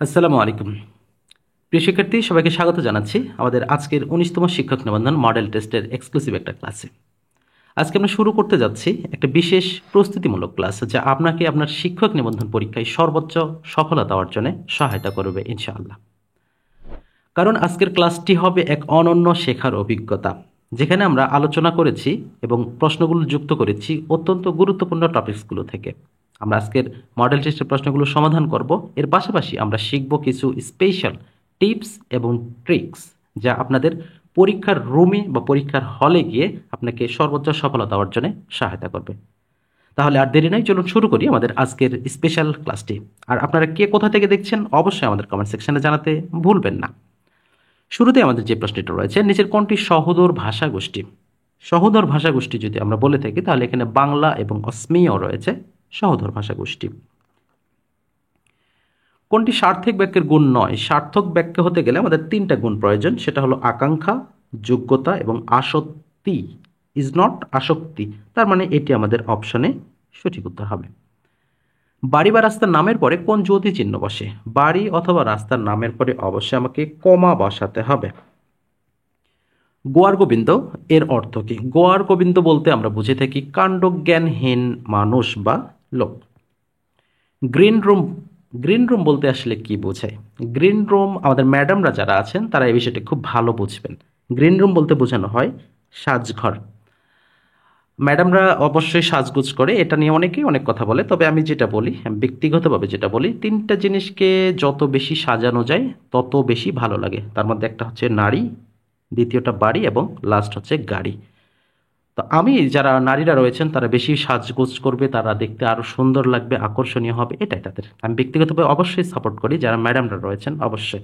আসসালামু আলাইকুম। প্রিয় শিক্ষার্থী, সবাইকে স্বাগত জানাচ্ছি আমাদের আজকের ১৯তম শিক্ষক নিবন্ধন মডেল টেস্টের এক্সক্লুসিভ একটা ক্লাসে। আজকে আমরা শুরু করতে যাচ্ছি একটা বিশেষ প্রস্তুতিমূলক ক্লাস, যা আপনাকে আপনার শিক্ষক নিবন্ধন পরীক্ষায় সর্বোচ্চ সফলতা অর্জনে সহায়তা করবে ইনশাআল্লাহ। কারণ আজকের ক্লাসটি হবে এক অনন্য শেখার অভিজ্ঞতা, যেখানে আমরা আলোচনা করেছি এবং প্রশ্নগুলো যুক্ত করেছি অত্যন্ত গুরুত্বপূর্ণ টপিকসগুলো থেকে। আমরা আজকের মডেল টেস্টের প্রশ্নগুলো সমাধান করব। এর পাশাপাশি আমরা শিখব কিছু স্পেশাল টিপস এবং ট্রিক্স, যা আপনাদের পরীক্ষার রুমে বা পরীক্ষার হলে গিয়ে আপনাকে সর্বোচ্চ সফলতা অর্জনে সহায়তা করবে। তাহলে আর দেরি নয়, চলুন শুরু করি আমাদের আজকের স্পেশাল ক্লাসটি। আর আপনারা কে কোথা থেকে দেখছেন অবশ্যই আমাদের কমেন্ট সেকশনে জানাতে ভুলবেন না। শুরুতে আমাদের যে প্রশ্নটা রয়েছে, নিচের কোনটি সহোদর ভাষা গোষ্ঠী? সহোদর ভাষা গোষ্ঠী যদি আমরা বলে থাকি, তাহলে এখানে বাংলা এবং অসমিয়াও রয়েছে সহোদর ভাষা গোষ্ঠী। কোনটি সার্থক বাক্যের গুণ নয়? সার্থক বাক্য হতে গেলে আমাদের তিনটা গুণ প্রয়োজন, সেটা হলো আকাঙ্ক্ষা, যোগ্যতা এবং আসক্তি। ইজ নট আসক্তি, তার মানে এটি আমাদের অপশনে সঠিক উত্তর হবে। বাড়ি বা রাস্তার নামের পরে কোন যৌথি চিহ্ন বসে? বাড়ি অথবা রাস্তার নামের পরে অবশ্যই আমাকে কমা বসাতে হবে। গোয়ার গোবিন্দ এর অর্থ কি? গোয়ার গোবিন্দ বলতে আমরা বুঝে থাকি কাণ্ডজ্ঞানহীন মানুষ বা লোক। গ্রিন রুম, গ্রিন রুম বলতে আসলে কি বোঝায়? গ্রিন রুম আমাদের ম্যাডামরা যারা আছেন তারা এই বিষয়টি খুব ভালো বুঝবেন। গ্রিন রুম বলতে বোঝানো হয় সাজঘর। ম্যাডামরা অবশ্যই সাজগোজ করে, এটা নিয়ে অনেকেই অনেক কথা বলে, তবে আমি যেটা বলি, আমি ব্যক্তিগতভাবে যেটা বলি, তিনটা জিনিসকে যত বেশি সাজানো যায় তত বেশি ভালো লাগে। তার মধ্যে একটা হচ্ছে নারী, দ্বিতীয়টা বাড়ি এবং লাস্ট হচ্ছে গাড়ি। তো আমি যারা নারীরা রয়েছেন তারা বেশি সাজগোজ করবে, তারা দেখতে আরও সুন্দর লাগবে, আকর্ষণীয় হবে, এটাই তাদের। আমি ব্যক্তিগতভাবে অবশ্যই সাপোর্ট করি যারা ম্যাডামরা রয়েছেন, অবশ্যই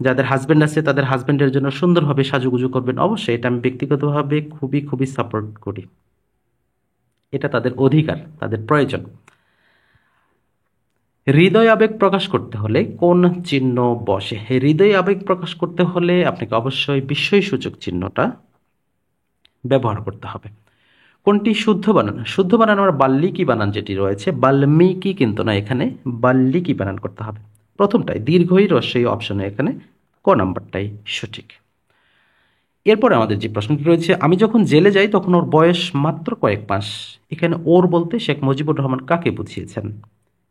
যাদের হাজব্যান্ড আছে তাদের হাজব্যান্ডের জন্য সুন্দরভাবে সাজুগুজু করবেন, অবশ্যই এটা আমি ব্যক্তিগতভাবে খুবই খুবই সাপোর্ট করি। এটা তাদের অধিকার, তাদের প্রয়োজন। হৃদয় আবেগ প্রকাশ করতে হলে কোন চিহ্ন বসে? হৃদয় আবেগ প্রকাশ করতে হলে আপনাকে অবশ্যই বিস্ময়সূচক চিহ্নটা ব্যবহার করতে হবে। কোনটি শুদ্ধ বানান? শুদ্ধ বানান আমরা বাল্মীকি বানান যেটি রয়েছে, বাল্মীকি কিন্তু না, এখানে বাল্মীকি বানান করতে হবে। প্রথমটাই দীর্ঘই রস্যই অপশনে এখানে ক নাম্বারটাই সঠিক। এরপরে আমাদের যে প্রশ্নটি রয়েছে, আমি যখন জেলে যাই তখন ওর বয়স মাত্র কয়েক মাস। এখানে ওর বলতে শেখ মুজিবুর রহমান কাকে বুঝিয়েছেন?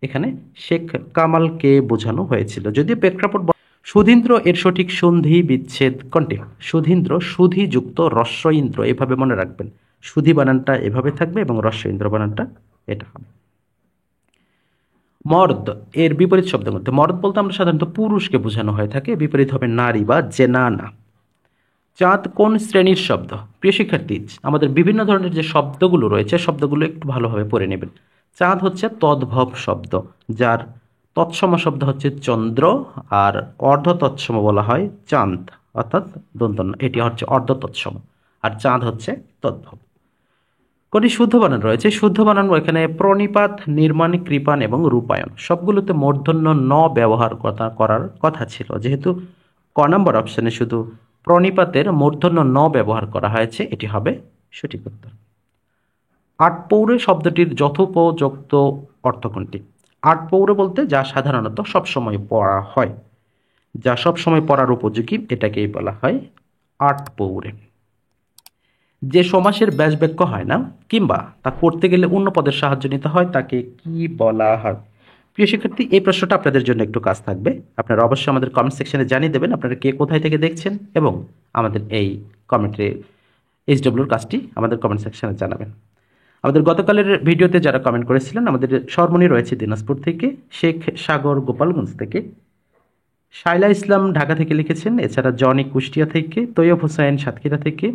এখানে শেখ কামালকে বোঝানো হয়েছিল। যদিও প্রেক্ষাপট সুধীন্দ্র এর সঠিক সন্ধি বিচ্ছেদ কোনটি? সুধীন্দ্র সুধি যুক্ত রস্যইন্দ্র, এভাবে মনে রাখবেন। সুধি বানানটা এভাবে থাকবে এবং রস্যইন্দ্র বানানটা এটা হবে। মর্দ এর বিপরীত শব্দের মধ্যে, মর্দ বলতে আমরা সাধারণত পুরুষকে বোঝানো হয়ে থাকে, বিপরীত হবে নারী বা জেনানা। চাঁদ কোন শ্রেণীর শব্দ? প্রিয় শিক্ষার্থী, আমাদের বিভিন্ন ধরনের যে শব্দগুলো রয়েছে শব্দগুলো একটু ভালোভাবে পড়ে নেবেন। চাঁদ হচ্ছে তদ্ভব শব্দ, যার তৎসম শব্দ হচ্ছে চন্দ্র, আর অর্ধ তৎসম বলা হয় চাঁদ, অর্থাৎ দন্তন্য, এটি হচ্ছে অর্ধ তৎসম, আর চাঁদ হচ্ছে তদ্ভব। কোনটি শুদ্ধ বানান রয়েছে? শুদ্ধ বানান এখানে প্রণিপাত, নির্মাণ, কৃপান এবং রূপায়ণ, সবগুলোতে মূর্ধন্য ন ব্যবহার করার কথা ছিল, যেহেতু ক নম্বর অপশনে শুধু প্রণিপাতের মূর্ধন্য ন ব্যবহার করা হয়েছে, এটি হবে সঠিক উত্তর। আটপৌরে শব্দটির যথোপযুক্ত অর্থ কোনটি? আটপৌরে বলতে যা সাধারণত সবসময় পড়া হয়, যা সবসময় পড়ার উপযোগী, এটাকেই বলা হয় আটপৌরে। যে সমাসের ব্যাস বাক্য হয় না কিংবা তা করতে গেলে অন্য পদের সাহায্য নিতে হয়, তাকে কি বলা হয়? প্রিয় শিক্ষার্থী, এই প্রশ্নটা আপনাদের জন্য একটু কাজ থাকবে। আপনারা অবশ্যই আমাদের কমেন্ট সেকশনে জানিয়ে দেবেন আপনারা কে কোথায় থেকে দেখছেন, এবং আমাদের এই কমেন্টে এইচডব্লিউর কাজটি আমাদের কমেন্ট সেকশনে জানাবেন। আমাদের গতকালের ভিডিওতে যারা কমেন্ট করেছিলেন, আমাদের শর্মনি রয়েছে দিনাজপুর থেকে, শেখ সাগর গোপালগঞ্জ থেকে, শাইলা ইসলাম ঢাকা থেকে লিখেছেন, এছাড়া জনি কুষ্টিয়া থেকে, তৈয়ব হোসেন সাতক্ষীরা থেকে,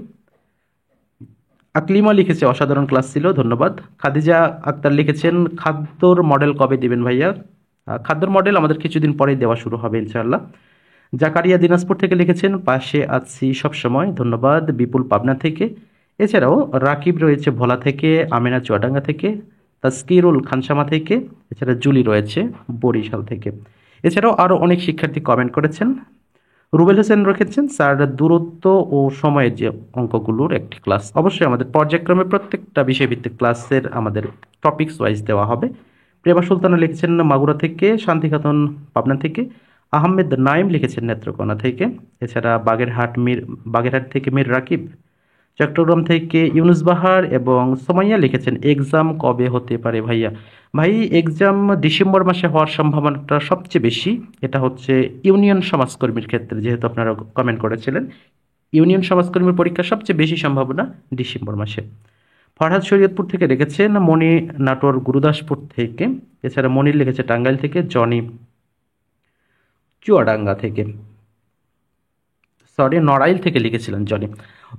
আকলিমা লিখেছে অসাধারণ ক্লাস ছিল, ধন্যবাদ। খাদিজা আক্তার লিখেছেন খাদ্যর মডেল কবে দিবেন ভাইয়া? খাদ্যর মডেল আমাদের কিছুদিন পরেই দেওয়া শুরু হবে ইনশাআল্লাহ। জাকারিয়া দিনাজপুর থেকে লিখেছেন পাশে আছি সবসময়, ধন্যবাদ। বিপুল পাবনা থেকে, এছাড়াও রাকিব রয়েছে ভোলা থেকে, আমেনা চুয়াডাঙ্গা থেকে, তাস্কিরুল খানসামা থেকে, এছাড়া জুলি রয়েছে বরিশাল থেকে। এছাড়াও আরও অনেক শিক্ষার্থী কমেন্ট করেছেন। রুবেল হোসেন রেখেছেন স্যার দূরত্ব ও সময়ের যে অঙ্কগুলোর একটি ক্লাস, অবশ্যই আমাদের পর্যায়ক্রমে প্রত্যেকটা বিষয়ভিত্তিক ক্লাসের আমাদের টপিকস ওয়াইজ দেওয়া হবে। প্রেমা সুলতানা লিখেছেন মাগুরা থেকে, শান্তি খাতুন পাবনা থেকে, আহমেদ নাইম লিখেছেন নেত্রকোনা থেকে, এছাড়া বাগেরহাট থেকে মীর রাকিব, চট্টগ্রাম থেকে ইউনুস বাহার এবং সোমাইয়া লিখেছেন এক্সাম কবে হতে পারে ভাইয়া। ভাই, এক্সাম ডিসেম্বর মাসে হওয়ার সম্ভাবনাটা সবচেয়ে বেশি। এটা হচ্ছে ইউনিয়ন সমাজকর্মীর ক্ষেত্রে, যেহেতু আপনারা কমেন্ট করেছিলেন, ইউনিয়ন সমাজকর্মীর পরীক্ষা সবচেয়ে বেশি সম্ভাবনা ডিসেম্বর মাসে। ফরহাদ শরীয়তপুর থেকে লিখেছেন, মণি নাটোর গুরুদাসপুর থেকে, এছাড়া মনির লিখেছে টাঙ্গাইল থেকে, জনি চুয়াডাঙ্গা থেকে, নড়াইল থেকে লিখেছিলেন জনি।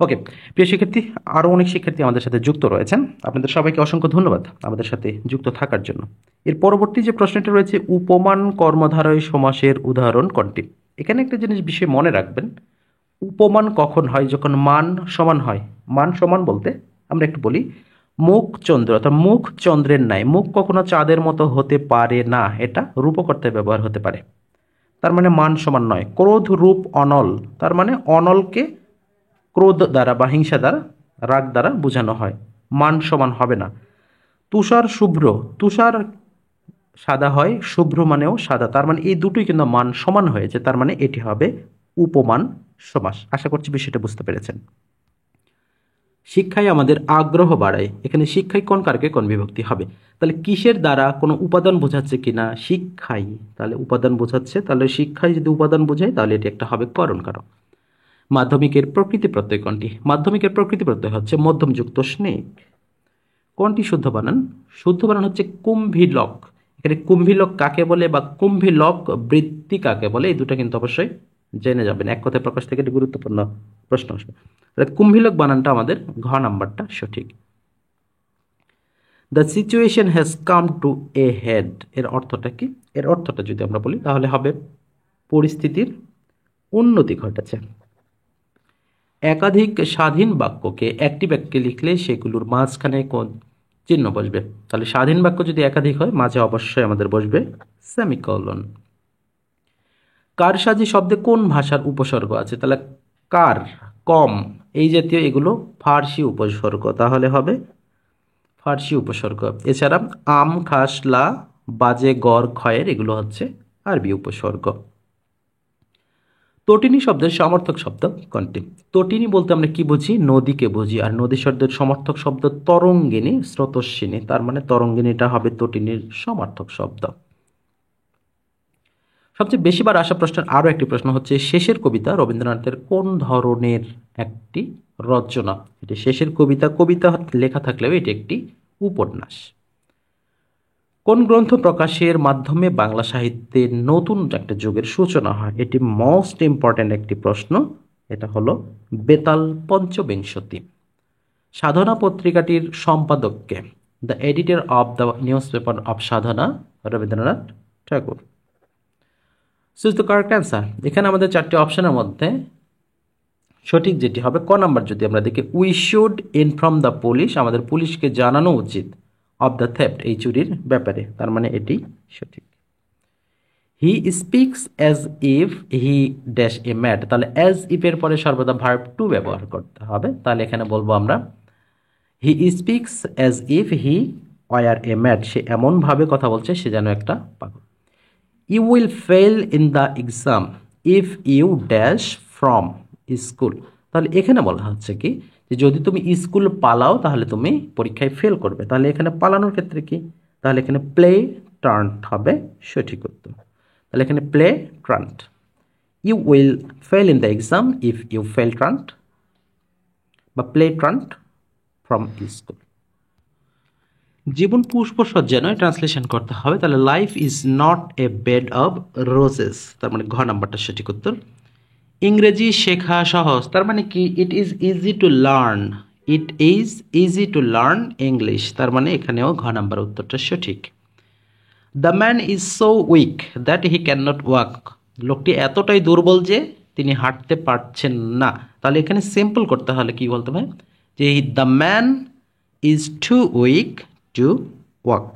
ওকে প্রিয় শিক্ষার্থী, আরও অনেক শিক্ষার্থী আমাদের সাথে যুক্ত রয়েছেন, আপনাদের সবাইকে অসংখ্য ধন্যবাদ আমাদের সাথে যুক্ত থাকার জন্য। এর পরবর্তী যে প্রশ্নটি রয়েছে, উপমান কর্মধারয় সমাসের উদাহরণ কোনটি? এখানে একটা জিনিস বিষয় মনে রাখবেন, উপমান কখন হয়? যখন মান সমান হয়। মান সমান বলতে আমরা একটু বলি, মুখ চন্দ্র, অর্থাৎ মুখ চন্দ্রের ন্যায়। মুখ কখনো চাঁদের মতো হতে পারে না, এটা রূপক অর্থে ব্যবহার হতে পারে, তার মানে মান সমান নয়। ক্রোধ রূপ অনল, তার মানে অনলকে ক্রোধ দ্বারা বা হিংসা দ্বারা, রাগ দ্বারা বোঝানো হয়, মান সমান হবে না। তুষার শুভ্র, তুষার সাদা হয়, শুভ্র মানেও সাদা, তার মানে এই দুটোই কিন্তু মান সমান হয়েছে, তার মানে এটি হবে উপমান সমাস। আশা করছি বিষয়টা বুঝতে পেরেছেন। শিক্ষায় আমাদের আগ্রহ বাড়ায়, এখানে শিক্ষায় কোন কারকে কোন বিভক্তি হবে? তাহলে কিসের দ্বারা কোনো উপাদান বোঝাচ্ছে কিনা? শিক্ষায়, তাহলে উপাদান বোঝাচ্ছে, তাহলে শিক্ষায় যদি উপাদান বোঝায় তাহলে এটি একটা হবে করণ কারক। মাধ্যমিকের প্রকৃতি প্রত্যয় কোনটি? মাধ্যমিকের প্রকৃতি প্রত্যয় হচ্ছে মধ্যমযুক্ত স্নেক। কোনটি শুদ্ধ বানান? শুদ্ধ বানান হচ্ছে কুম্ভিলক। এখানে কুম্ভিলক কাকে বলে বা কুম্ভিলক বৃত্তি কাকে বলে, এই দুটো কিন্তু অবশ্যই জেনে যাবেন, এক কথায় প্রকাশ থেকে একটি গুরুত্বপূর্ণ প্রশ্ন আসবে। কুম্ভিলক বানানটা আমাদের ঘ নাম্বারটা সঠিক। The situation has come to a head, এর অর্থটা কি? এর অর্থটা যদি আমরা বলি তাহলে হবে পরিস্থিতির উন্নতি ঘটেছে। একাধিক স্বাধীন বাক্যকে একটি বাক্যে লিখলে সেগুলোর মাঝখানে কোন চিহ্ন বসবে? তাহলে স্বাধীন বাক্য যদি একাধিক হয় মাঝে অবশ্যই আমাদের বসবে সেমিকোলন। কারসাজি শব্দে কোন ভাষার উপসর্গ আছে? তাহলে কার, কম, এই জাতীয় এগুলো ফার্সি উপসর্গ, তাহলে হবে ফার্সি উপসর্গ। এছাড়া আম, খাস, লা, বাজে, গড়, খয়ের এগুলো হচ্ছে আরবি উপসর্গ। তটিনী শব্দের সমর্থক শব্দ কোনটি? তটিনী বলতে আমরা কি বুঝি? নদীকে বুঝি। আর নদী শব্দের সমর্থক শব্দ তরঙ্গিনী, স্রোতস্বিনী, তার মানে তরঙ্গিনীটা হবে তটিনীর সমর্থক শব্দ। সবচেয়ে বেশিবার আসা প্রশ্নের আরও একটি প্রশ্ন হচ্ছে, শেষের কবিতা রবীন্দ্রনাথের কোন ধরনের একটি রচনা? এটি শেষের কবিতা, কবিতা লেখা থাকলেও এটি একটি উপন্যাস। কোন গ্রন্থ প্রকাশের মাধ্যমে বাংলা সাহিত্যের নতুন একটা যুগের সূচনা হয়? এটি মোস্ট ইম্পর্ট্যান্ট একটি প্রশ্ন, এটা হলো বেতাল পঞ্চবিংশতি। সাধনা পত্রিকাটির সম্পাদককে? The editor of the newspaper of Sadhana, Rabindranath Tagore. Switch the correct answer. এখানে আমাদের চারটি অপশনের মধ্যে সঠিক যেটি হবে ক নাম্বার যদি আমরা দেখি, we should inform the police, আমাদের পুলিশকে জানানো উচিত, অব দ্য থেফট, এই চুরির ব্যাপারে, তার মানে এটি সঠিক। হি speaks as if he dash a mad, তাহলে অ্যাজ ইফের পরে সর্বদা ভার্ব টু ব্যবহার করতে হবে, তাহলে এখানে বলবো আমরা he speaks as if he were a mad, সে এমনভাবে কথা বলছে সে যেন একটা পাগল। You will fail in the exam if you dash from school, তাহলে এখানে বলা হচ্ছে কি যে যদি তুমি স্কুল পালাও তাহলে তুমি পরীক্ষায় ফেল করবে, তাহলে এখানে পালানোর ক্ষেত্রে কি? তাহলে এখানে প্লে ট্রান্ট হবে সঠিক উত্তর। তাহলে এখানে play truant. You will fail in the exam if you fail truant, বা প্লে ট্রান্ট ফ্রম স্কুল। জীবন পুষ্পসজ্জা নয়, ট্রান্সলেশন করতে হবে, তাহলে life is not a bed of roses, তার মানে ঘ নাম্বারটা সঠিক উত্তর। ইংরেজি শেখা সহজ, তার মানে কি? It is easy to learn, it is easy to learn English, তার মানে এখানেও ঘ নাম্বার উত্তরটা সঠিক। The man is so weak that he can not walk, লোকটি এতটাই দুর্বল যে তিনি হাঁটতে পারছেন না, তাহলে এখানে সিম্পল করতে হলে কি বলতে হয় যে the man is too weak to walk.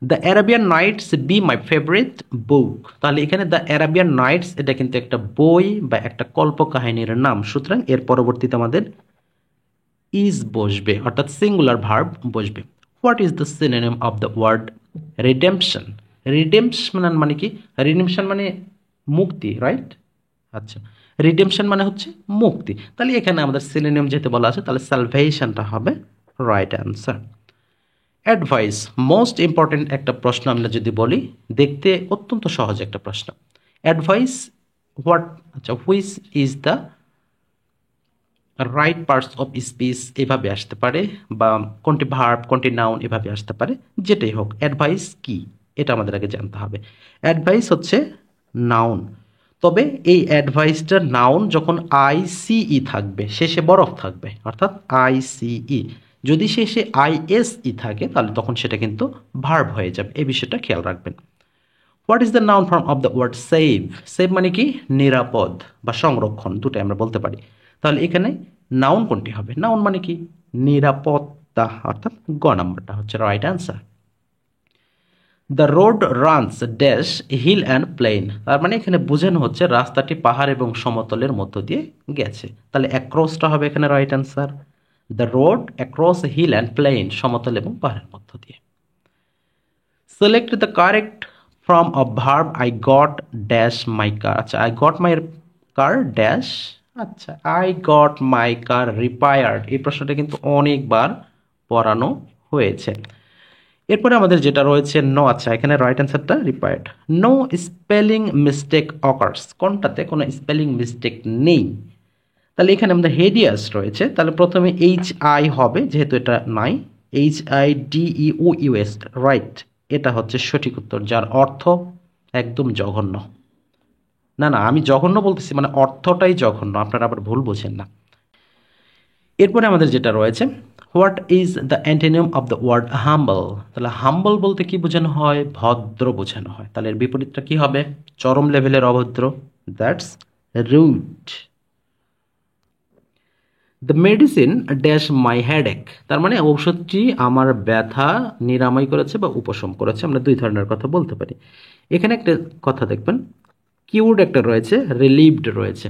The Arabian Nights be my favourite book, তাহলে এখানে দ্য অ্যারাবিয়ান নাইটস এটা কিন্তু একটা বই বা একটা কল্পকাহিনীর নাম, সুতরাং এর পরবর্তীতে আমাদের ইজ বসবে, অর্থাৎ সিঙ্গুলার ভার্ব বসবে। What is the synonym of the word redemption? Redemption মানে কি? রিডেম্পশন মানে মুক্তি, রাইট? আচ্ছা, রিডেম্পশন মানে হচ্ছে মুক্তি। তাহলে এখানে আমাদের সিনোনিম যেহেতু বলা আছে, তাহলে সালভেশনটা হবে right answer. Advice, most important একটা প্রশ্ন আমরা যদি বলি, দেখতে অত্যন্ত সহজ একটা প্রশ্ন। অ্যাডভাইস হোয়াট, আচ্ছা, which is the right parts of speech এভাবে আসতে পারে, বা কোনটি ভার্ব কোনটি নাউন এভাবে আসতে পারে। যেটাই হোক, অ্যাডভাইস কি এটা আমাদের আগে জানতে হবে। অ্যাডভাইস হচ্ছে নাউন, তবে এই অ্যাডভাইসটার নাউন যখন আইসিই থাকবে, শেষে বরফ থাকবে, অর্থাৎ আইসিই। যদি শেষে আইএসই থাকে তাহলে তখন সেটা কিন্তু ভার্ব হয়ে যাবে, এই বিষয়টা খেয়াল রাখবেন। What is the noun form of the word save? Save মানে কি? নিরাপদ বা সংরক্ষণ, দুটোই আমরা বলতে পারি। তাহলে এখানে নাউন কোনটি হবে? নাউন মানে কি? নিরাপত্তা, অর্থাৎ গ নাম্বারটা হচ্ছে right answer. The road runs dash hill and plain, তার মানে এখানে বোঝানো হচ্ছে রাস্তাটি পাহাড় এবং সমতলের মধ্য দিয়ে গেছে। তাহলে অ্যাক্রসটা হবে এখানে right answer. The road across hill and plain, সমতল এবং পাহাড়ের মধ্য দিয়ে। Select the correct form of verb I got dash my car. আচ্ছা, I got my car dash, আচ্ছা, I got my car repaired. এই প্রশ্নটা কিন্তু অনেকবার পড়ানো হয়েছে। এরপরে আমাদের যেটা রয়েছে নো, আচ্ছা, এখানে রাইট অ্যান্সারটা রিপায়ার্ড। নো স্পেলিং মিস্টেক অকার্স, কোনটাতে কোনো স্পেলিং মিস্টেক নেই। তাহলে এখানে আমাদের হেডিয়াস রয়েছে, তাহলে প্রথমে এইচ আই হবে, যেহেতু এটা নাই, H I D E O U S, right. এটা হচ্ছে সঠিক উত্তর, যার অর্থ একদম জঘন্য। না না, আমি জঘন্য বলতেছি, মানে অর্থটাই জঘন্য, আপনারা আবার ভুল বোঝেন না। এরপরে আমাদের যেটা রয়েছে, what is the antonym of the word humble? তাহলে হাম্বল বলতে কি বোঝানো হয়? ভদ্র বোঝানো হয়। তাহলে এর বিপরীতটা কি হবে? চরম লেভেলের অভদ্র, that's rude. The medicine dash my headache, তার মানে ঔষধটি আমার ব্যথা নিরাময় করেছে বা উপশম করেছে। আমরা দুই ধরনের কথা বলতে পারি। এখানে একটা কথা দেখবেন, কিউর্ড একটা রয়েছে, রিলিভড রয়েছে।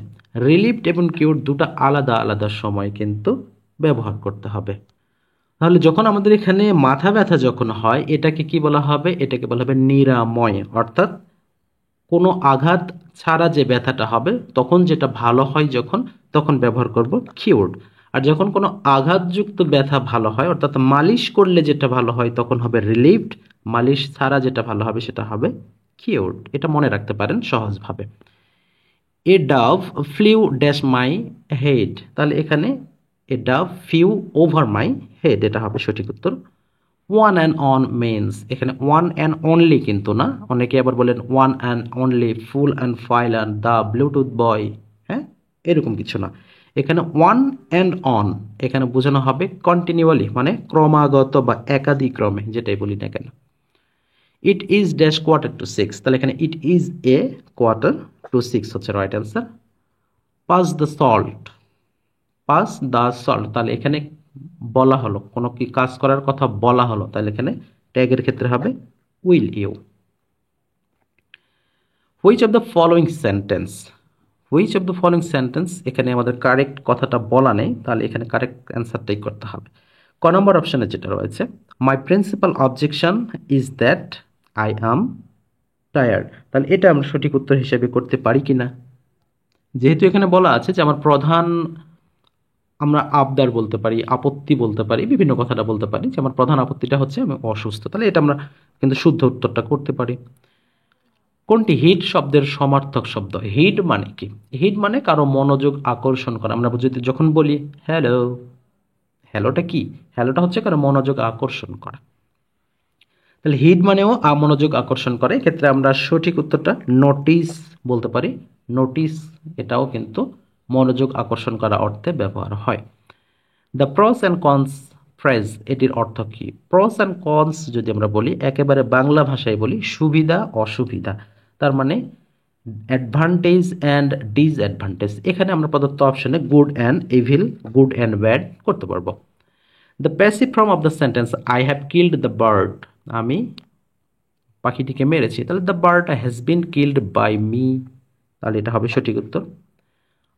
রিলিভড এবং কিউর্ড দুটো আলাদা আলাদা সময় কিন্তু ব্যবহার করতে হবে। তাহলে যখন আমাদের এখানে মাথা ব্যথা যখন হয়, এটাকে কি বলা হবে? এটাকে বলা হবে নিরাময়, অর্থাৎ কোনো আঘাত ছাড়া যে ব্যথাটা হবে তখন যেটা ভালো হয় যখন, তখন ব্যবহার করব কিউর্ড। আর যখন কোনো আঘাতযুক্ত ব্যথা ভালো হয়, অর্থাৎ মালিশ করলে যেটা ভালো হয়, তখন হবে রিলিভড। মালিশ ছাড়া যেটা ভালো হবে সেটা হবে কিউর্ড। এটা মনে রাখতে পারেন সহজভাবে। A dove flew dash my head, তাহলে এখানে a dove flew over my head, এটা হবে সঠিক উত্তর। ওয়ান অ্যান্ড অন মিনস, এখানে ওয়ান অ্যান্ড অনলি কিন্তু না, অনেকে আবার বলেন one and only, full and file and the bluetooth boy, হ্যাঁ, এরকম কিছু না। এখানে ওয়ান অ্যান্ড অন, এখানে বোঝানো হবে কন্টিনিউয়ালি, মানে ক্রমাগত বা একাধিক্রমে, যেটাই বলি না কেন। It is dash quarter to six, তাহলে এখানে it is a quarter to six হচ্ছে right answer. Pass the salt, pass the salt, তাহলে এখানে বলা হলো, কোনো কি কাজ করার কথা বলা হলো, তাহলে এখানে ট্যাগের ক্ষেত্রে হবে will you. Which of the following sentence, which of the following sentence, এখানে আমাদের কারেক্ট কথাটা বলা নেই, তাহলে এখানে কারেক্ট অ্যান্সারটাই করতে হবে। ক নম্বর অপশানে যেটা রয়েছে, my principal objection is that I am tired, তাহলে এটা আমরা সঠিক উত্তর হিসেবে করতে পারি কি না? যেহেতু এখানে বলা আছে যে আমার প্রধান, আমরা আবদার বলতে পারি, আপত্তি বলতে পারি, বিভিন্ন কথাটা বলতে পারি যে আমার প্রধান আপত্তিটা হচ্ছে আমি অসুস্থ, তাহলে এটা আমরা কিন্তু শুদ্ধ উত্তরটা করতে পারি। কোনটি হিট শব্দের সমার্থক শব্দ? হিট মানে কি? হিট মানে কারো মনোযোগ আকর্ষণ করা। আমরা যদি যখন বলি হ্যালো, হ্যালোটা কি? হ্যালোটা হচ্ছে কারো মনোযোগ আকর্ষণ করা। তাহলে হিট মানেও মনোযোগ আকর্ষণ করে, এক্ষেত্রে আমরা সঠিক উত্তরটা নোটিস বলতে পারি। নোটিস, এটাও কিন্তু মনোযোগ আকর্ষণ করা অর্থে ব্যবহার হয়। The pros and cons phrase, এটির অর্থ কি? প্রস অ্যান্ড কনস যদি আমরা বলি, একেবারে বাংলা ভাষায় বলি, সুবিধা অসুবিধা, তার মানে অ্যাডভান্টেজ অ্যান্ড ডিসঅ্যাডভান্টেজ। এখানে আমরা প্রদত্ত অপশনে good and evil, good and bad করতে পারবো। The passive form of the sentence I have killed the bird, আমি পাখিটিকে মেরেছি, তাহলে the bird has been killed by me, তাহলে এটা হবে সঠিক উত্তর।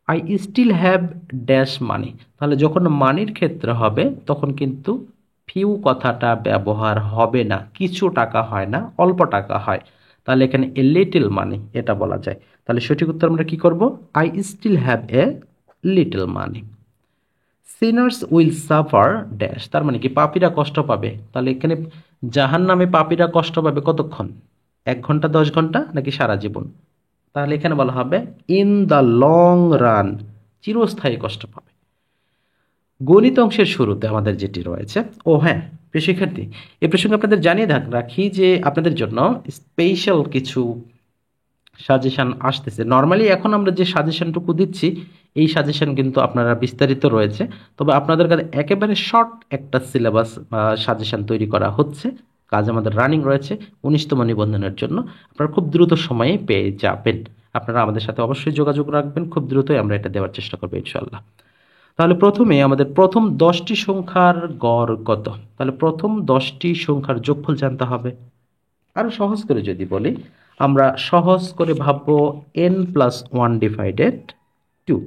I still have dash money, তাহলে যখন মানির ক্ষেত্রে হবে তখন কিন্তু ফিউ কথাটা ব্যবহার হবে না, কিছু টাকা হয় না, অল্প টাকা হয়, তাহলে এখানে এ লিটল মানি এটা বলা যায়। তাহলে সঠিক উত্তর আমরা কি করব? I still have a little money. Sinners will suffer dash, তার মানে কি পাপীরা কষ্ট পাবে। তাহলে এখানে জাহান্নামে পাপীরা কষ্ট পাবে কতক্ষণ? 1 ঘন্টা, 10 ঘন্টা, নাকি সারা জীবন? তাহলে এখানে বলা হবে ইন দ্য লং রান, চিরস্থায়ী কষ্ট পাবে। গণিত অংশের শুরুতে আমাদের যেটি রয়েছে, ও হ্যাঁ প্রিয় শিক্ষার্থী, এ প্রসঙ্গে আপনাদের জানিয়ে রাখি যে আপনাদের জন্য স্পেশাল কিছু সাজেশন আসতেছে। নর্মালি এখন আমরা যে সাজেশনটুকু দিচ্ছি, এই সাজেশন কিন্তু আপনারা বিস্তারিত রয়েছে, তবে আপনাদের কাছে একেবারে শর্ট একটা সিলেবাস বা সাজেশন তৈরি করা হচ্ছে, কাজ আমাদের রানিং রয়েছে 19তম নিবন্ধনের জন্য। আপনারা খুব দ্রুত সময়ে পেয়ে যাবেন। আপনারা আমাদের সাথে অবশ্যই যোগাযোগ রাখবেন, খুব দ্রুতই আমরা এটা দেওয়ার চেষ্টা করবো ইনশাল্লাহ। তাহলে প্রথমে আমাদের প্রথম 10টি সংখ্যার গড় কত? তাহলে প্রথম 10টি সংখ্যার যোগফল জানতে হবে। আরো সহজ করে যদি বলি, আমরা সহজ করে ভাববো n+1 ডিভাইডেড 2,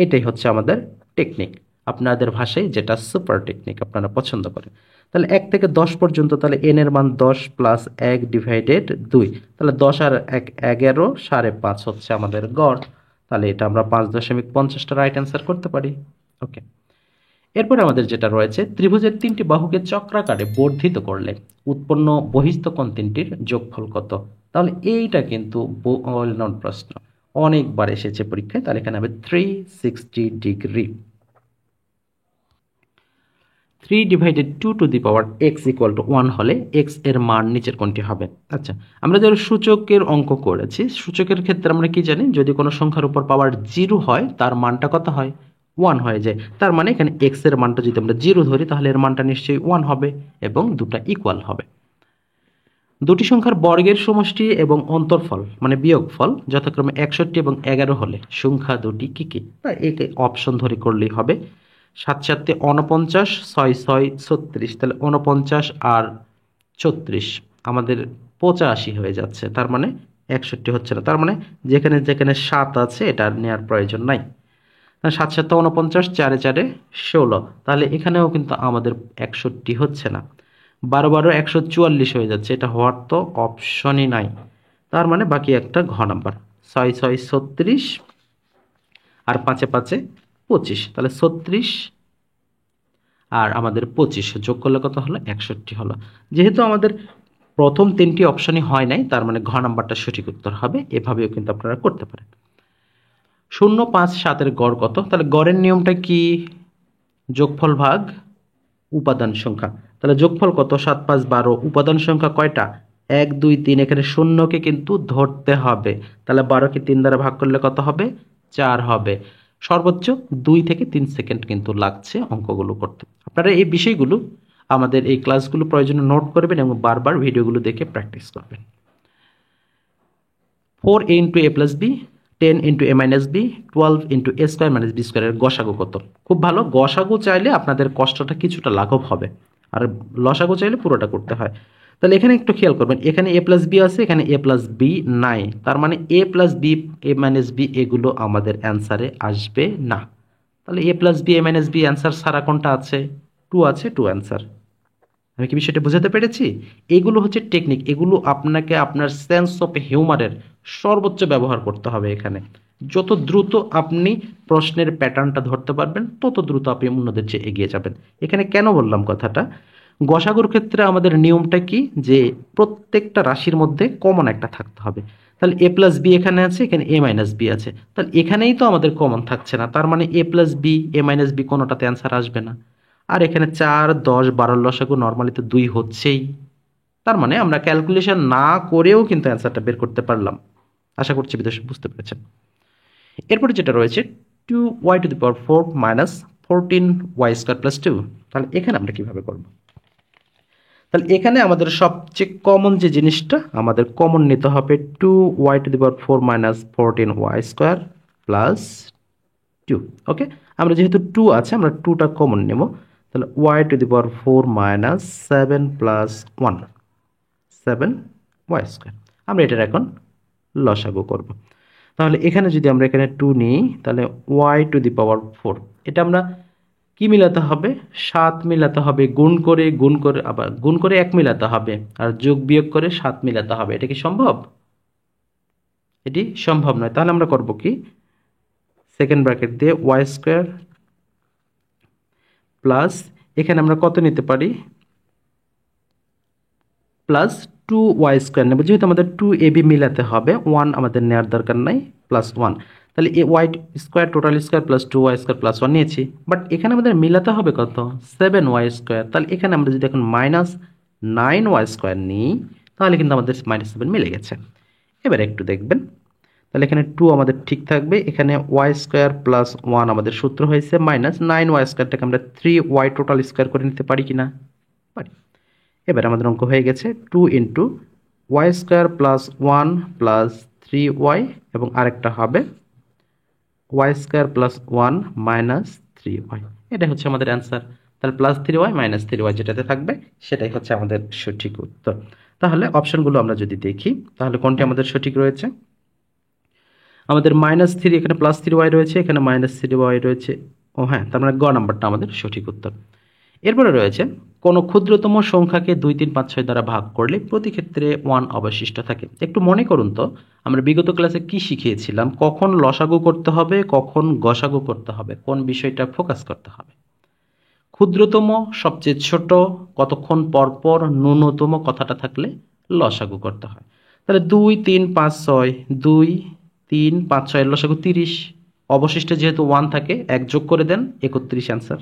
এটাই হচ্ছে আমাদের টেকনিক, আপনাদের ভাষায় যেটা সুপার টেকনিক আপনারা পছন্দ করেন। তাহলে 1 থেকে 10 পর্যন্ত, তাহলে n এর মান 10 প্লাস 1 ডিভাইডেড 2, তাহলে 10 আর 1 11, 5.5 হচ্ছে আমাদের গড়। তাহলে এটা আমরা 5.50টা রাইট অ্যান্সার করতে পারি। ওকে, এরপর আমাদের যেটা রয়েছে, ত্রিভুজের 3টি বাহুকে চক্রাকারে বর্ধিত করলে উৎপন্ন বহিস্থ কোণ 3টির যোগফল কত? তাহলে এইটা কিন্তু ওয়েল নন প্রশ্ন, অনেকবার এসেছে পরীক্ষায়। তাহলে এখানে হবে 360 degree. 3 divided 2 to the power x equal to 1 হলে x এর মান নিচের কোনটি হবে? আচ্ছা, আমরা যারা সূচকের অঙ্ক করেছি, সূচকের ক্ষেত্রে আমরা কি জানি, যদি কোনো সংখ্যার উপর পাওয়ার 0 হয় তার মানটা কত হয়? 1 হয়ে যায়। তার মানে এখানে x এর মানটা যদি আমরা 0 ধরি, তাহলে এর মানটা নিশ্চয়ই 1 হবে এবং দুটা ইকুয়াল হবে। দুটি সংখ্যার বর্গের সমষ্টি এবং অন্তরফল মানে বিয়োগফল যথাক্রমে 61 এবং 11 হলে সংখ্যা দুটি কি কি? একে অপশন ধরে করলেই হবে। 7 7 49, 6 6 36, তাহলে 49 আর 34 আমাদের 85 হয়ে যাচ্ছে, তার মানে 61 হচ্ছে না। তার মানে যেখানে যেখানে 7 আছে এটা আর নেওয়ার প্রয়োজন নাই। 7 7 49, 4 4 16, তাহলে এখানেও কিন্তু আমাদের 61 হচ্ছে না। 12 12 144 হয়ে যাচ্ছে, এটা হওয়ার তো অপশনই নাই। তার মানে বাকি একটা ঘ নাম্বার, 6 6 36 আর 5 5 25, তাহলে 36 আর আমাদের 25 যোগ করলে কত হলো? 61 হলো। যেহেতু আমাদের প্রথম 3টি অপশনই হয় নাই, তার মানে ঘ নাম্বারটা সঠিক উত্তর হবে। এভাবেও কিন্তু আপনারা করতে পারেন। 0 5 7 এর গড় কত? তাহলে গড়ের নিয়মটা কি? যোগফল ভাগ উপাদান সংখ্যা। তাহলে যোগফল কত? 7 5 12, উপাদান সংখ্যা কয়টা? 1 2 3, এখানে শূন্যকে কিন্তু ধরতে হবে। তাহলে 12কে 3 দ্বারা ভাগ করলে কত হবে? 4 হবে। সর্বোচ্চ 2 থেকে 3 সেকেন্ড কিন্তু লাগছে অঙ্কগুলো করতে। আপনারা এই বিষয়গুলো আমাদের এই ক্লাসগুলো প্রয়োজনে নোট করবেন এবং বারবার ভিডিওগুলো দেখে প্র্যাকটিস করবেন। 4a into a plus b, 10 into a minus b, 12 into a square minus b স্কোয়ারের গসাগু কত? খুব ভালো, গসাগু চাইলে আপনাদের কষ্টটা কিছুটা লাঘব হবে, আর লসাগু চাইলে পুরোটা করতে হয়। তাহলে এখানে একটু খেয়াল করবেন, এখানে a প্লাস বি আছে, এখানে a প্লাস বি নাই, তার মানে a plus b, a minus b এগুলো আমাদের অ্যান্সারে আসবে না। তাহলে a plus b, a minus b answer ছাড়া কোনটা আছে? 2 আছে, 2 অ্যান্সার। আমি কি বিষয়টা বুঝাতে পেরেছি? এগুলো হচ্ছে টেকনিক, এগুলো আপনাকে আপনার সেন্স অফ হিউমারের সর্বোচ্চ ব্যবহার করতে হবে এখানে। যত দ্রুত আপনি প্রশ্নের প্যাটার্নটা ধরতে পারবেন, তত দ্রুত আপনি অন্যদের চেয়ে এগিয়ে যাবেন। এখানে কেন বললাম কথাটা? গসাগুর ক্ষেত্রে আমাদের নিয়মটা কি, যে প্রত্যেকটা রাশির মধ্যে কমন একটা থাকতে হবে। তাহলে এ প্লাস বি এখানে আছে, এখানে এ মাইনাস বি আছে, তাহলে এখানেই তো আমাদের কমন থাকছে না, তার মানে এ প্লাস বি, এ মাইনাস বি কোনোটাতে অ্যান্সার আসবে না। আর এখানে 4 10 12 লসাগু নর্মালি তো 2 হচ্ছেই, তার মানে আমরা ক্যালকুলেশন না করেও কিন্তু অ্যান্সারটা বের করতে পারলাম। আশা করছি বুঝতে পেরেছেন। এরপরে যেটা রয়েছে 2y to the power 4 minus 14y square plus 2, তাহলে এখানে আমরা কিভাবে করব? তাহলে এখানে আমাদের সবচেয়ে কমন যে জিনিসটা আমাদের কমন নিতে হবে, 2y to the power 4 minus 14y square plus 2। ওকে, আমরা যেহেতু 2 আছে আমরা 2টা কমন নেব, তাহলে y to the power 4 minus 7 plus 1, 7y square. আমরা এটার এখন লসাগু করব। তাহলে এখানে যদি আমরা এখানে 2 নিই, তাহলে y টু দি পাওয়ার 4, এটা আমরা কি মিলাতে হবে? 7 মিলাতে হবে, গুণ করে আবার গুণ করে 1 মিলাতে হবে, আর যোগ বিয়োগ করে 7 মিলাতে হবে। এটা কি সম্ভব? এটি সম্ভব নয়। তাহলে আমরা করব কি, সেকেন্ড ব্র্যাকেট দিয়ে ওয়াই স্কোয়ার প্লাস, এখানে আমরা কত নিতে পারি, প্লাস 2y² নেব, যেহেতু আমাদের 2ab মিলাতে হবে, 1 আমাদের নেওয়ার দরকার নাই, প্লাস 1। তাহলে a y square total square plus 2y² plus 1 নিয়েছি, বাট এখানে আমাদের মিলাতে হবে কত, 7y²। তাহলে এখানে আমরা যদি এখন -9y² নিই, তাহলে কিন্তু আমাদের -7 মিলে গেছে। এবার একটু দেখবেন, তাহলে এখানে 2 আমাদের ঠিক থাকবে, এখানে y² প্লাস 1 আমাদের সূত্র হয়েছে, -9y²টাকে আমরা 3y টোটাল স্কোয়ার করে নিতে পারি কিনা? পারি। এবার আমাদের অঙ্ক হয়ে গেছে 2 into y² plus 1 plus 3y, এবং আরেকটা হবে y² প্লাস 1 মাইনাস 3y। এটাই হচ্ছে আমাদের অ্যান্সার। তাহলে প্লাস 3y মাইনাস 3y যেটাতে থাকবে সেটাই হচ্ছে আমাদের সঠিক উত্তর। তাহলে অপশনগুলো আমরা যদি দেখি, তাহলে কোনটি আমাদের সঠিক রয়েছে? আমাদের -3, এখানে +3y রয়েছে, এখানে -3y রয়েছে। ও হ্যাঁ, তার মানে গ নাম্বারটা আমাদের সঠিক উত্তর। এরপরে রয়েছে, কোনো ক্ষুদ্রতম সংখ্যাকে 2, 3, 5, 6 দ্বারা ভাগ করলে প্রতি ক্ষেত্রে 1 অবশিষ্ট থাকে। একটু মনে করুন তো, আমরা বিগত ক্লাসে কি শিখিয়েছিলাম? কখন লসাগু করতে হবে, কখন গসাগু করতে হবে, কোন বিষয়টা ফোকাস করতে হবে। ক্ষুদ্রতম, সবচেয়ে ছোট, কতক্ষণ পর পর, ন্যূনতম কথাটা থাকলে লসাগু করতে হয়। তাহলে 2, 3, 5, 6, 2, 3, 5, 6 এর লসাগু 30, অবশিষ্টে যেহেতু 1 থাকে 1 যোগ করে দেন, 31 অ্যান্সার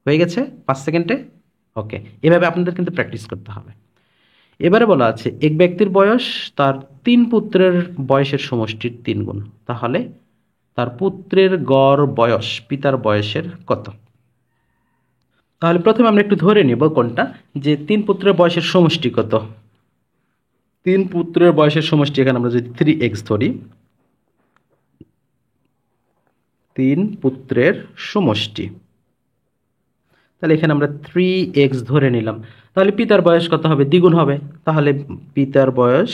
হয়ে গেছে 5 সেকেন্ডে। ওকে, এভাবে আপনাদের কিন্তু প্র্যাকটিস করতে হবে। এবারে বলা আছে, এক ব্যক্তির বয়স তার 3 পুত্রের বয়সের সমষ্টির 3 গুণ। তাহলে তার পুত্রের গড় বয়স পিতার বয়সের কত? তাহলে প্রথমে আমরা একটু ধরে নিব কোনটা, যে 3 পুত্রের বয়সের সমষ্টি কত। 3 পুত্রের বয়সের সমষ্টি, এখানে আমরা যদি 3x ধরি, 3 পুত্রের সমষ্টি, তাহলে এখানে আমরা 3x ধরে নিলাম। তাহলে পিতার বয়স কত হবে? দ্বিগুণ হবে। তাহলে পিতার বয়স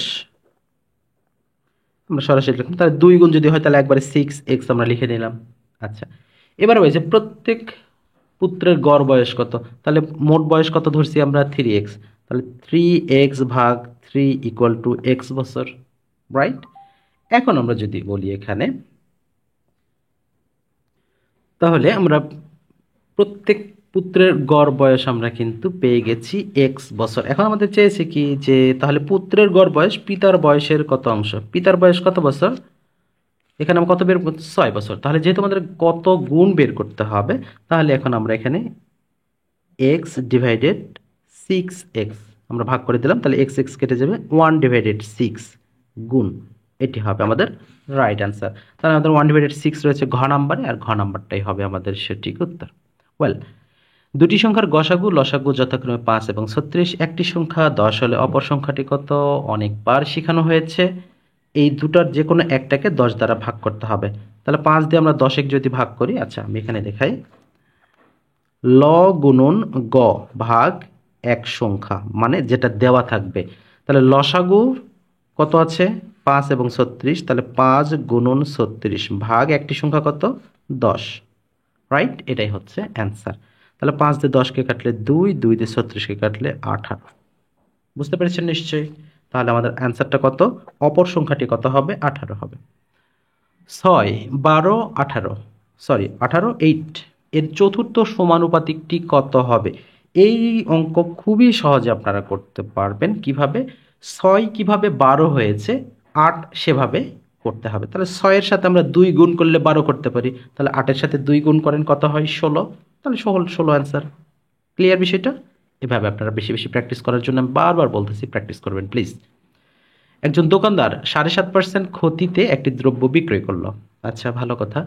আমরা সরাসরি লিখলাম, তাহলে 2 গুণ যদি হয় তাহলে একবারে 6x আমরা লিখে নিলাম। আচ্ছা, এবার হয়েছে প্রত্যেক পুত্রের গড় বয়স কত, তাহলে মোট বয়স কত ধরছি আমরা? 3x। তাহলে 3x ভাগ 3 ইকুয়াল টু x বছর, রাইট? এখন আমরা যদি বলি এখানে, তাহলে আমরা প্রত্যেক পুত্রের গড় বয়স আমরা কিন্তু পেয়ে গেছি x বছর। এখন আমাদের চেয়েছে কি, যে তাহলে পুত্রের গড় বয়স পিতার বয়সের কত অংশ, পিতার বয়স কত বছর, এখানে আমরা কত বের করতে, 6 বছর। তাহলে যেহেতু আমাদের কত গুণ বের করতে হবে, তাহলে এখন আমরা এখানে x ডিভাইডেড 6x আমরা ভাগ করে দিলাম, তাহলে x কেটে যাবে, 1 ডিভাইডেড 6 গুণ, এটি হবে আমাদের রাইট অ্যান্সার। তাহলে আমাদের 1 ডিভাইডেড 6 রয়েছে ঘ নাম্বারে, আর ঘ নাম্বারটাই হবে আমাদের সঠিক উত্তর। ওয়েল, দুটি সংখ্যার গসাগু লসাগু যথাক্রমে 5 এবং 36, একটি সংখ্যা 10 হলে অপর সংখ্যাটি কত? অনেকবার শেখানো হয়েছে। এই দুটার যে কোনো একটাকে 10 দ্বারা ভাগ করতে হবে। তাহলে 5 দিয়ে আমরা 10 যদি ভাগ করি, আচ্ছা আমি এখানে দেখাই, ল গুণন গ ভাগ এক সংখ্যা, মানে যেটা দেওয়া থাকবে। তাহলে লসাগু কত আছে? 5 এবং 36, তাহলে 5 গুণন 36 ভাগ একটি সংখ্যা কত? 10, রাইট? এটাই হচ্ছে অ্যান্সার। তাহলে 5 দিয়ে 10কে কাটলে 2, 2 দিয়ে 36কে কাটলে 18। বুঝতে পেরেছেন নিশ্চয়ই? তাহলে আমাদের অ্যান্সারটা কত? অপর সংখ্যাটি কত হবে? 18 হবে। 6, 12, 18, সরি 18, 8 এর চতুর্থ সমানুপাতিকটি কত হবে? এই অঙ্ক খুবই সহজে আপনারা করতে পারবেন। কিভাবে? 6 কিভাবে 12 হয়েছে, 8 সেভাবে করতে হবে। তাহলে 6 এর সাথে আমরা 2 গুণ করলে 12 করতে পারি, তাহলে 8 এর সাথে 2 গুণ করেন, কত হয়? 16। তাহলে 16 অ্যান্সার। ক্লিয়ার বিষয়টা? এভাবে আপনারা বেশি বেশি প্র্যাকটিস করার জন্য আমি বারবার বলতেছি, প্র্যাকটিস করবেন প্লিজ। একজন দোকানদার 7.5% ক্ষতিতে একটি দ্রব্য বিক্রয় করলো। আচ্ছা, ভালো কথা।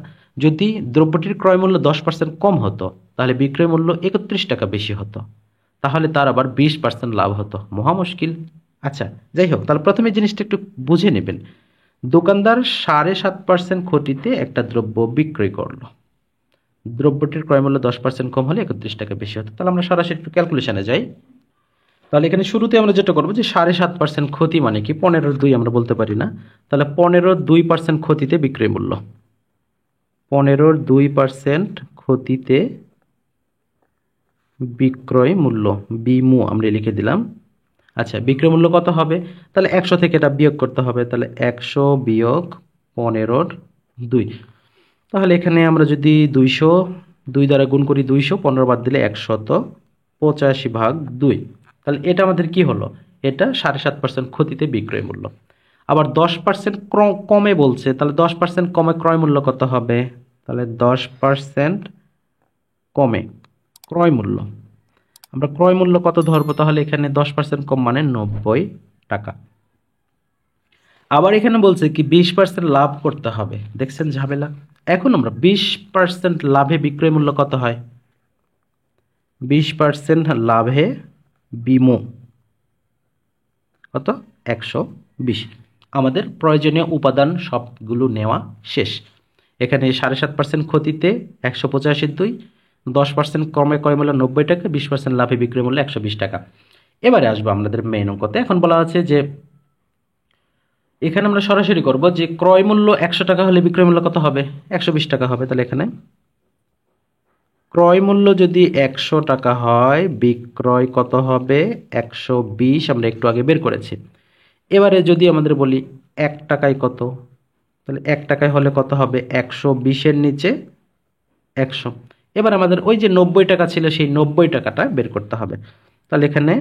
যদি দ্রব্যটির ক্রয় মূল্য 10% কম হতো, তাহলে বিক্রয় মূল্য 31 টাকা বেশি হতো, তাহলে তার আবার 20% লাভ হতো। মহা মুশকিল। আচ্ছা, যাই হোক, তাহলে প্রথমে জিনিসটা একটু বুঝে নেবেন। দোকানদার 7.5% ক্ষতিতে একটা দ্রব্য বিক্রয় করলো, দ্রব্যটির ক্রয় মূল্য 10% কম হলে 31 টাকা বেশি হতো। তাহলে আমরা সরাসরি একটু ক্যালকুলেশনে যাই। তাহলে এখানে শুরুতে আমরা যেটা করবো, যে 7.5% ক্ষতি মানে কি, 15/2 আমরা বলতে পারি না। তাহলে 15/2% ক্ষতিতে বিক্রয় মূল্য, 15/2% ক্ষতিতে বিক্রয় মূল্য, বিমু আমরা লিখে দিলাম। আচ্ছা, বিক্রয় মূল্য কত হবে? তাহলে 100 থেকে এটা বিয়োগ করতে হবে। তাহলে 100 বিয়োগ 15 2। তাহলে এখানে আমরা যদি 200 2 দ্বারা গুণ করি, 200 15 বাদ দিলে 185 ভাগ 2। তাহলে এটা আমাদের কি হলো? এটা 7.5% ক্ষতিতে বিক্রয় মূল্য। আবার 10% কমে বলছে, তাহলে 10% কমে ক্রয় মূল্য কত হবে? তাহলে 10% কমে ক্রয় মূল্য, আমরা ক্রয় মূল্য কত ধরবো? তাহলে এখানে 10% কম মানে 90 টাকা। আবার এখানে বলছে কি 20% লাভ করতে হবে। দেখছেন ঝামেলা? এখন আমরা 20% লাভে বিক্রয় মূল্য কত হয়? 20% লাভে বিমো কত? 120। আমাদের প্রয়োজনীয় উপাদান সবগুলো নেওয়া শেষ। এখানে 7.5% ক্ষতিতে 185 2, 10% কমে ক্রয় মূল্য 90 টাকা, 20% লাভে বিক্রয় মূল্য 120 টাকা। এবারে আসবো আমাদের মেইন অঙ্কতে। এখন বলা আছে যে এখানে আমরা সরাসরি করব যে ক্রয় মূল্য 100 টাকা হলে বিক্রয় মূল্য কত হবে? 120 টাকা হবে। তাহলে এখানে ক্রয় মূল্য যদি 100 টাকা হয়, বিক্রয় কত হবে? 120, আমরা একটু আগে বের করেছি। এবারে যদি আমাদের বলি 1 টাকায় কত, তাহলে 1 টাকায় হলে কত হবে? 120-এর নিচে 100। এবার আমাদের ওই যে 90 টাকা ছিল সেই 90 টাকাটা বের করতে হবে। তাহলে এখানে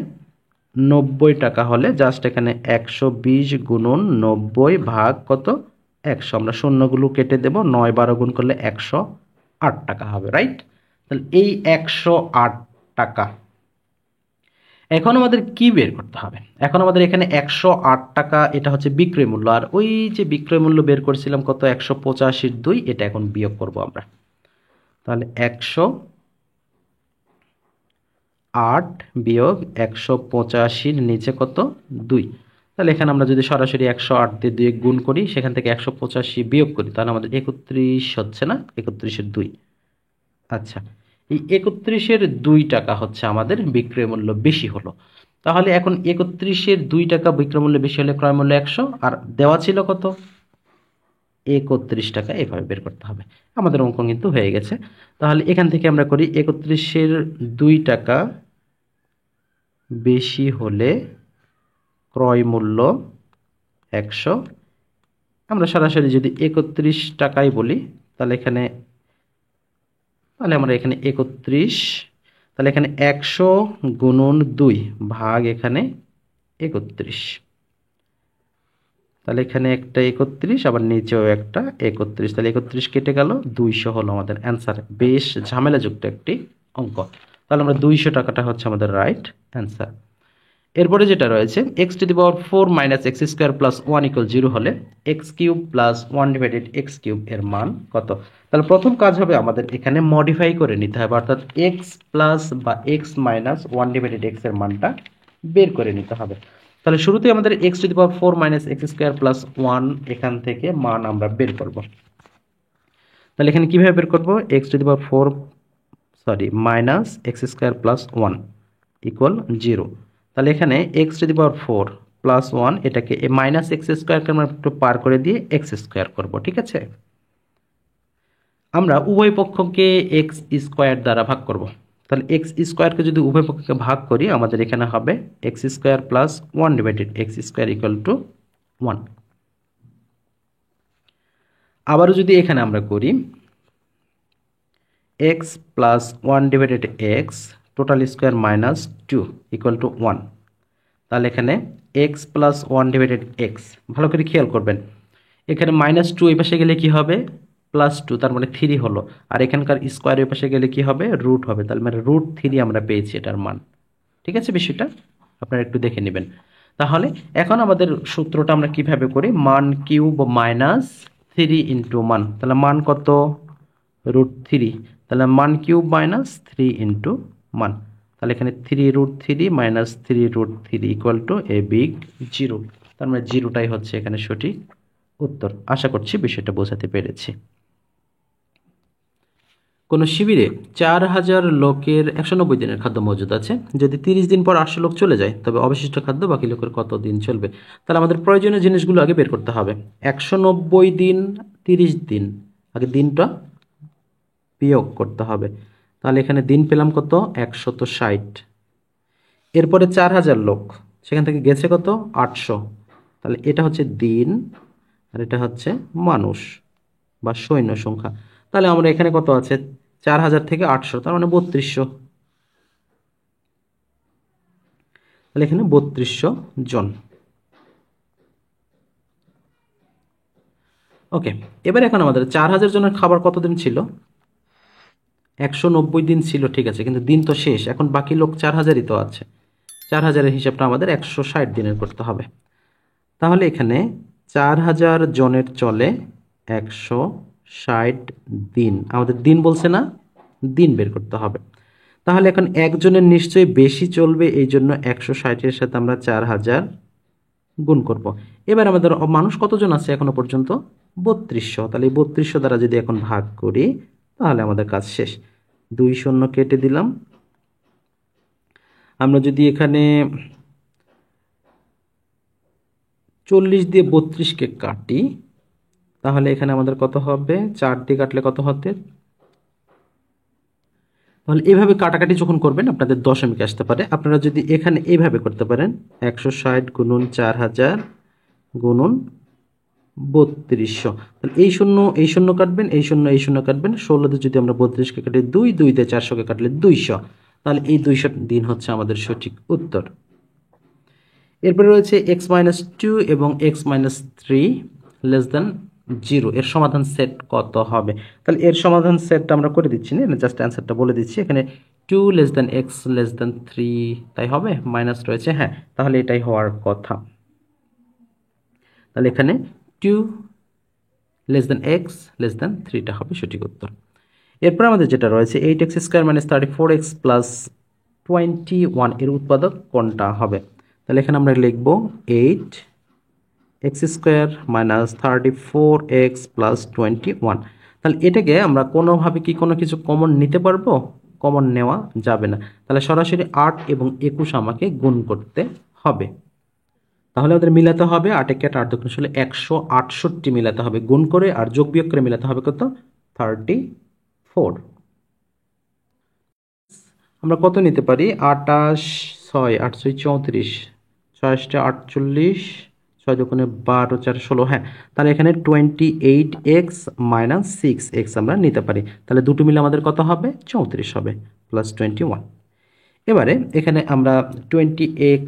90 টাকা হলে জাস্ট এখানে 120 গুণন 90 ভাগ কত? 100। আমরা শূন্যগুলো কেটে দেব, 9 12 গুণ করলে 108 টাকা হবে, রাইট? তাহলে এই 108 টাকা। এখন আমাদের কি বের করতে হবে? এখন আমাদের এখানে 108 টাকা, এটা হচ্ছে বিক্রয় মূল্য। আর ওই যে বিক্রয় মূল্য বের করেছিলাম কত? 185 2, এটা এখন বিয়োগ করব আমরা। তাহলে 108 বিয়োগ 185-র নিচে কত? 2। তাহলে এখানে আমরা যদি সরাসরি 108 দিয়ে 2 গুণ করি, সেখান থেকে 185 বিয়োগ করি, তাহলে আমাদের 31 হচ্ছে না? 31-এর 2। আচ্ছা, এই 31-এর 2 টাকা হচ্ছে আমাদের বিক্রয় মূল্য বেশি হলো। তাহলে এখন 31-এর 2 টাকা বিক্রয় মূল্য বেশি হলে ক্রয় মূল্য 100, আর দেওয়া ছিল কত? 31 টাকা। এভাবে বের করতে হবে। আমাদের অঙ্ক কিন্তু হয়ে গেছে। তাহলে এখান থেকে আমরা করি 31-এর 2 টাকা বেশি হলে ক্রয় মূল্য 100। আমরা সরাসরি যদি 31 টাকাই বলি, তাহলে আমরা এখানে 31, তাহলে এখানে 100 গুণন 2 ভাগ এখানে 31। তাহলে এখানে একটা 31, আবার নিচেও একটা 31, তাহলে 31 কেটে গেল, 200 হলো আমাদের অ্যান্সার। বেশ ঝামেলাযুক্ত একটি অঙ্ক। তাহলে আমরা 200 টাকাটা হচ্ছে আমাদের রাইট অ্যান্সার। এরপরে যেটা রয়েছে x⁴ - x² + 1 = 0 হলে x³ + 1/x³ এর মান কত? তাহলে প্রথম কাজ হবে আমাদের এখানে মডিফাই করে নিতে হবে, অর্থাৎ x প্লাস বা x মাইনাস 1/x এর মানটা বের করে নিতে হবে। তাহলে শুরুতে আমাদের x⁴ - x² + 1 এখান থেকে মান আমরা বের করব। তাহলে এখানে কিভাবে বের করব? x⁴ minus x² + 1 = 0। তাহলে এখানে x⁴ প্লাস 1, এটাকে মাইনাস এক্স স্কোয়ারকে আমরা একটু পার করে দিয়ে এক্স স্কোয়ার করবো, ঠিক আছে? আমরা উভয় পক্ষকে এক্স স্কোয়ার দ্বারা ভাগ করব। তাহলে এক্স স্কোয়ারকে যদি উভয় পক্ষকে ভাগ করি, আমাদের এখানে হবে x² + 1/x² = 1। আবারও যদি এখানে আমরা করি x + 1/x total square minus 2 = 1। তাহলে এখানে x + 1/x, ভালো করে খেয়াল করবেন, এখানে -2 এই পাশে গেলে কি হবে? +2, তার মানে 3 হলো। আর এখানকার স্কোয়ার এই পাশে গেলে কি হবে? রুট হবে। তাহলে মানে √3 আমরা পেয়েছি এটার মান। ঠিক আছে বিষয়টা? আপনারা একটু দেখে নেবেন। তাহলে এখন আমাদের সূত্রটা আমরা কিভাবে করি? মান কিউব মাইনাস 3 ইন্টু মান। তাহলে মান কত? √3। তাহলে মান কিউব মাইনাস 3 ইন্টু মান। তাহলে এখানে 3√3 মাইনাস 3√3 = a big 0। তার মানে 0টাই হচ্ছে এখানে সঠিক উত্তর। আশা করছি বিষয়টা বোঝাতে পেরেছি। কোনো শিবিরে 4000 লোকের 190 দিনের খাদ্য মজুদ আছে। যদি 30 দিন পর 800 লোক চলে যায়, তবে অবশিষ্ট খাদ্য বাকি লোকের কত দিন চলবে? তাহলে আমাদের প্রয়োজনীয় জিনিসগুলো আগে বের করতে হবে। 190 দিন, 30 দিন, আগে দিনটা বিয়োগ করতে হবে। তাহলে এখানে দিন পেলাম কত 160। এরপরে 4000 লোক, সেখান থেকে গেছে কত 800। তাহলে এটা হচ্ছে দিন আর এটা হচ্ছে মানুষ বা সৈন্য সংখ্যা। তাহলে আমরা এখানে কত আছে 4000 থেকে 800, তার মানে 3200। তাহলে এখানে 3200 জন। ওকে, এবার এখন আমাদের 4000 জনের খাবার কতদিন ছিল? 190 দিন ছিল, ঠিক আছে, কিন্তু দিন তো শেষ, এখন বাকি লোক 4000ই তো আছে। 4000-এর হিসাবটা আমাদের 160 দিনের করতে হবে। তাহলে এখানে 4000 জনের চলে 160 দিন, আমাদের দিন বলছে না, দিন বের করতে হবে। তাহলে এখন একজনের নিশ্চয়ই বেশি চলবে, এই জন্য 160-এর সাথে আমরা 4000 গুণ করব। এবার আমাদের মানুষ কতজন আছে এখনো পর্যন্ত? 3200। তাহলে এই 3200 দ্বারা যদি এখন ভাগ করি তাহলে আমাদের কাজ শেষ। 2 শূন্য কেটে দিলাম। আমরা যদি এখানে 40 দিয়ে 32কে কাটি তাহলে এখানে আমাদের কত হবে? 4 দিয়ে কাটলে কত হতে? তাহলে এভাবে কাটাকাটি যখন করবেন আপনাদের দশমিক আসতে পারে। আপনারা যদি এখানে এইভাবে করতে পারেন 160 গুণন 4000 গুণন 3200, তাহলে এই শূন্য কাটবেন, এই শূন্য কাটবেন। 16 দিয়ে যদি আমরা 32কে কাটি 2, 2 দিয়ে 400কে কাটলে 200, তাহলে এই 200 দিন হচ্ছে আমাদের সঠিক উত্তর। এরপরে রয়েছে x-2 এবং x-3 লেস দ্যান 0, এর সমাধান সেট কত হবে? তাহলে এর সমাধান সেটটা আমরা করে দিচ্ছি না, জাস্ট অ্যান্সারটা বলে দিচ্ছি। এখানে 2 less than x less than 3, তাই হবে, মাইনাস রয়েছে, হ্যাঁ, তাহলে এটাই হওয়ার কথা। তাহলে এখানে 2 less than x less than 3টা হবে সঠিক উত্তর। এরপর আমাদের যেটা রয়েছে 8x square minus 34x plus 21 এর উৎপাদক কোনটা হবে? তাহলে এখানে আমরা লিখব 8x square minus 34x plus 21। তাহলে এটাকে আমরা কোনোভাবে কি কোনো কিছু কমন নিতে পারবো? কমন নেওয়া যাবে না, তাহলে সরাসরি 8 এবং 21 আমাকে গুণ করতে হবে। তাহলে আমাদের মিলাতে হবে 8 একে 8 দুগুণ 16, 168 মিলাতে হবে গুণ করে, আর যোগ বিয়োগ করে মিলাতে হবে কত? 34। আমরা কত নিতে পারি? 28, 6, 8, 6, 34, 6, 48, 6 দুগুণে 12, 4, 16, হ্যাঁ, তাহলে এখানে 28x মাইনাস 6x আমরা নিতে পারি। তাহলে দুটো মিলে আমাদের কত হবে? 34 হবে, প্লাস 21। এবারে এখানে আমরা 28x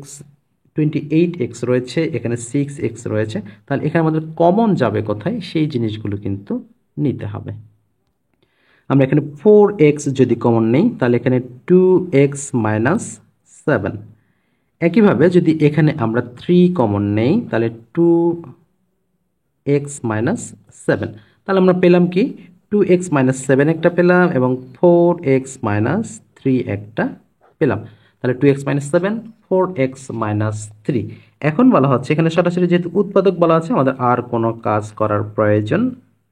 রয়েছে, এখানে 6x রয়েছে, তাহলে এখানে আমাদের কমন যাবে কোথায় সেই জিনিসগুলো কিন্তু নিতে হবে। আমরা এখানে 4x যদি কমন নেই তাহলে এখানে 2x মাইনাস 7। একইভাবে যদি এখানে আমরা 3 কমন নেই তাহলে 2x মাইনাস 7, তাহলে আমরা পেলাম কি 2x মাইনাস 7 একটা পেলাম এবং 4x মাইনাস 3 একটা পেলাম। তাহলে 2x মাইনাস 7, 4x মাইনাস 3। এখন বলা হচ্ছে এখানে সরাসরি যেহেতু উৎপাদক বলা আছে আমাদের আর কোনো কাজ করার প্রয়োজন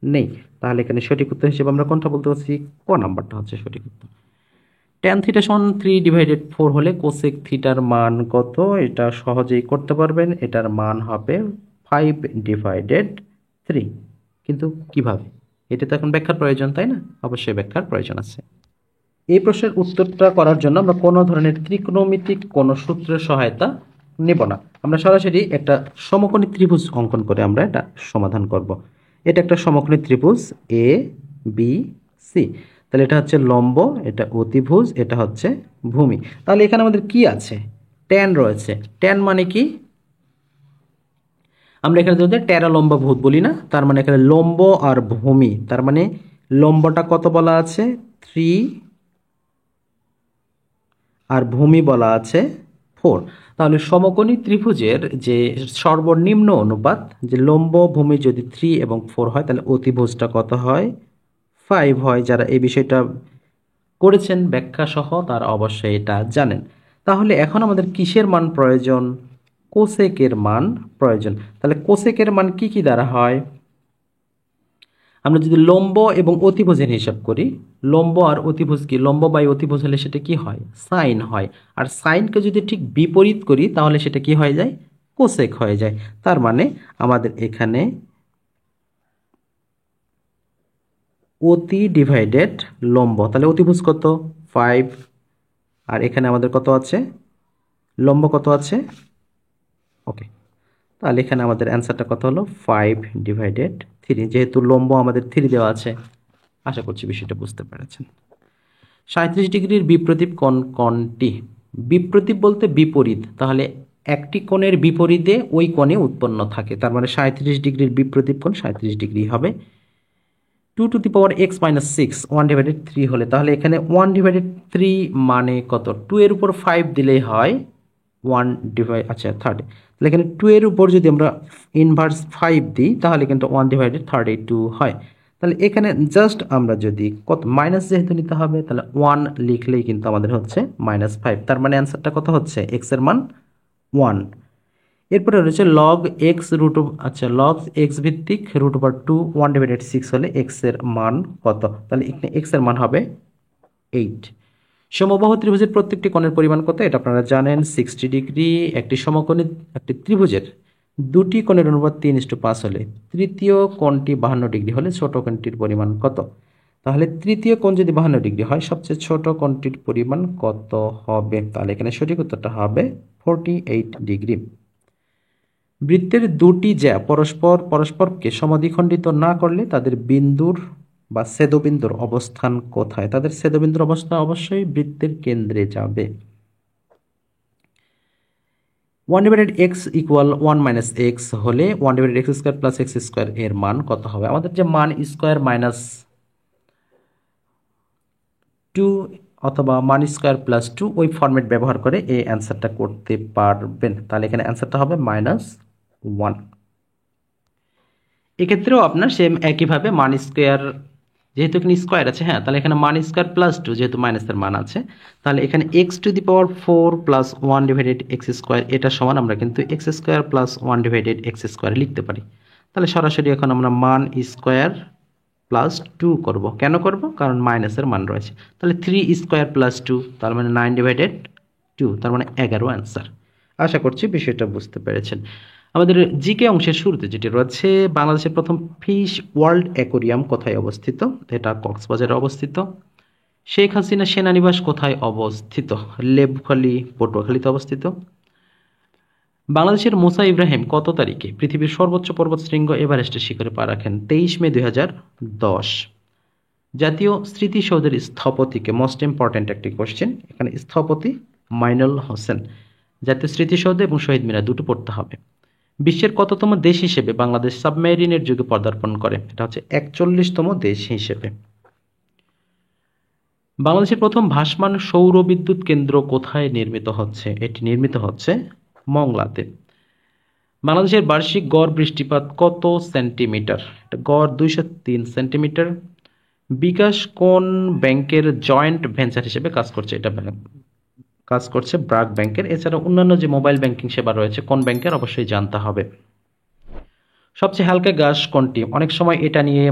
নেই। তাহলে এখানে সঠিক উত্তর হিসেবে আমরা কোনটা বলতে পারছি? ক নাম্বারটা হচ্ছে সঠিক উত্তর। tan থিটা সমান 3/4 হলে কোসেক থিটার মান কত? এটা সহজেই করতে পারবেন, এটার মান হবে 5/3। কিন্তু কিভাবে? এটা তো এখন ব্যাখ্যার প্রয়োজন, তাই না? অবশ্যই ব্যাখ্যার প্রয়োজন আছে। এই প্রশ্নের উত্তরটা করার জন্য আমরা কোনো ধরনের ত্রিকোণমিতিক কোনো সূত্রের সহায়তা নেব না, আমরা সরাসরি একটা সমকোণী ত্রিভুজ অঙ্কন করে আমরা এটা সমাধান করব। এটা একটা সমকোণী ত্রিভুজ এ বি সি, তাহলে এটা হচ্ছে লম্ব, এটা অতিভুজ, এটা হচ্ছে ভূমি। তাহলে এখানে আমাদের কি আছে? ট্যান রয়েছে। ট্যান মানে কি? আমরা এখানে যদি ট্যারা লম্বা ভূত বলি না, তার মানে এখানে লম্ব আর ভূমি, তার মানে লম্বটা কত বলা আছে? 3 আর ভূমি বলা আছে 4। তাহলে সমকোণী ত্রিভুজের যে সর্বনিম্ন অনুপাত, যে লম্ব ভূমি যদি 3 এবং 4 হয় তাহলে অতিভুজটা কত হয়? 5 হয়। যারা এই বিষয়টা করেছেন ব্যাখ্যা সহ তারা অবশ্যই এটা জানেন। তাহলে এখন আমাদের কিসের মান প্রয়োজন? কোসেকের মান প্রয়োজন। তাহলে কোসেকের মান কি কি দ্বারা হয়? আমরা যদি লম্ব এবং অতিভুজের হিসাব করি, লম্ব আর অতিভুজ কি? লম্ব বাই অতিভুজ হলে সেটা কি হয়? সাইন হয়। আর সাইনকে যদি ঠিক বিপরীত করি তাহলে সেটা কি হয়ে যায়? কোসেক হয়ে যায়। তার মানে আমাদের এখানে অতি ডিভাইডেড লম্ব, তাহলে অতিভুজ কত 5, আর এখানে আমাদের কত আছে, লম্ব কত আছে, ওকে, তাহলে এখানে আমাদের অ্যান্সারটা কত হলো 5/3, যেহেতু লম্ব আমাদের 3 দেওয়া আছে। আশা করছি বিষয়টা বুঝতে পেরেছেন। 37 ডিগ্রির বিপ্রতীপ কোণ কোনটি? বিপ্রতীপ বলতে বিপরীত, তাহলে একটি কোণের বিপরীতে ওই কোণে উৎপন্ন থাকে, তার মানে 37 ডিগ্রির বিপ্রতীপ কোণ 37 ডিগ্রি হবে। 2 to the power x minus 6 1/3 হলে, তাহলে এখানে 1/3 মানে কত, 2 এর উপর 5 দিলেই হয় 1/30, তাহলে এখানে 2 এর উপর যদি আমরা ইনভার্স 5 দিই তাহলে কিন্তু 1/32 হয়। তাহলে এখানে জাস্ট আমরা যদি কত মাইনাস যেহেতু নিতে হবে, তাহলে 1 লিখলেই কিন্তু আমাদের হচ্ছে -5, তার মানে অ্যান্সারটা কত হচ্ছে, এক্স এর মান 1। এরপরে রয়েছে লগ এক্স লগ এক্স ভিত্তিক √2 1/6 হলে এক্স এর মান কত, তাহলে এখানে এক্স এর মান হবে 8। সমবাহু ত্রিভুজের প্রত্যেকটি কোণের পরিমাণ কত, এটা আপনারা জানেন 60 ডিগ্রি। একটি সমকোণী একটি ত্রিভুজের দুটি কোণের অনুপাত 3:5 হলে তৃতীয় কোণটি 52 ডিগ্রি হলে ছোট কোণটির পরিমাণ কত, তাহলে তৃতীয় কোণ যদি 52 ডিগ্রি হয় সবচেয়ে ছোট কোণটির পরিমাণ কত হবে, তাহলে এখানে সঠিক উত্তরটা হবে 48 ডিগ্রি। বৃত্তের দুটি জ্যা পরস্পরকে সমদ্বিখণ্ডিত না করলে তাদের বিন্দুর বা ছেদবিন্দুর অবস্থান কোথায়, তাদের ছেদবিন্দুর অবস্থান অবশ্যই বৃত্তের কেন্দ্রে যাবে। 1/x = 1 - x হলে 1/x² + x² এর মান কত হবে, আমাদের যে মান স্কোয়ার মাইনাস 2 অথবা মান স্কোয়ার প্লাস 2 ওই ফরম্যাট ব্যবহার করে এই অ্যান্সারটা করতে পারবেন, তাহলে এখানে অ্যান্সারটা হবে -1। এক্ষেত্রেও আপনার সেম একইভাবে মান স্কোয়ার, যেহেতু এখানে স্কোয়ার আছে, হ্যাঁ, তাহলে এখানে মান স্কোয়ার প্লাস 2 যেহেতু মাইনাসের মান আছে, তাহলে এখানে x⁴ + 1/x², এটা সমান আমরা কিন্তু x² + 1/x² লিখতে পারি। তাহলে সরাসরি এখন আমরা মান স্কোয়ার প্লাস 2 করব, কেন করব, কারণ মাইনাসের মান রয়েছে, তাহলে 3² + 2 তার মানে 9/2, তার মানে 11 অ্যান্সার। আশা করছি বিষয়টা বুঝতে পেরেছেন। আমাদের জিকে অংশের শুরুতে যেটি রয়েছে, বাংলাদেশের প্রথম ফিশ ওয়ার্ল্ড অ্যাকোরিয়াম কোথায় অবস্থিত, এটা কক্সবাজারে অবস্থিত। শেখ হাসিনা সেনানিবাস কোথায় অবস্থিত, লেবুখালী পটুয়াখালীতে অবস্থিত। বাংলাদেশের মুসা ইব্রাহিম কত তারিখে পৃথিবীর সর্বোচ্চ পর্বতশৃঙ্গ এভারেস্টের শিখরে পা রাখেন, 23 মে 2010। জাতীয় স্মৃতিসৌধের স্থপতিকে, মোস্ট ইম্পর্ট্যান্ট একটি কোশ্চেন, এখানে স্থপতি মাইনুল হোসেন। জাতীয় স্মৃতিসৌধ এবং শহীদ মিনার দুটো পড়তে হবে। বিশ্বের কততম দেশ হিসেবে বাংলাদেশ সাবমেরিনের যুগে পদার্পণ করে, এটা হচ্ছে 41তম দেশ হিসেবে। বাংলাদেশের প্রথম ভাসমান সৌর বিদ্যুৎ কেন্দ্র কোথায় নির্মিত হচ্ছে, এটি নির্মিত হচ্ছে মংলাতে। বাংলাদেশের বার্ষিক গড় বৃষ্টিপাত কত সেন্টিমিটার, এটা গড় 203 সেন্টিমিটার। বিকাশ কোন ব্যাংকের জয়েন্ট ভেঞ্চার হিসেবে কাজ করছে, এটা কাজ করছে ব্র্যাক ব্যাংকের। এছাড়া অন্যান্য যে মোবাইল ব্যাংকিং সেবা রয়েছে কোন ব্যাংকের অবশ্যই জানতে হবে। সবচেয়ে হালকা গ্যাস কোনটি, অনেক সময় এটা নিয়ে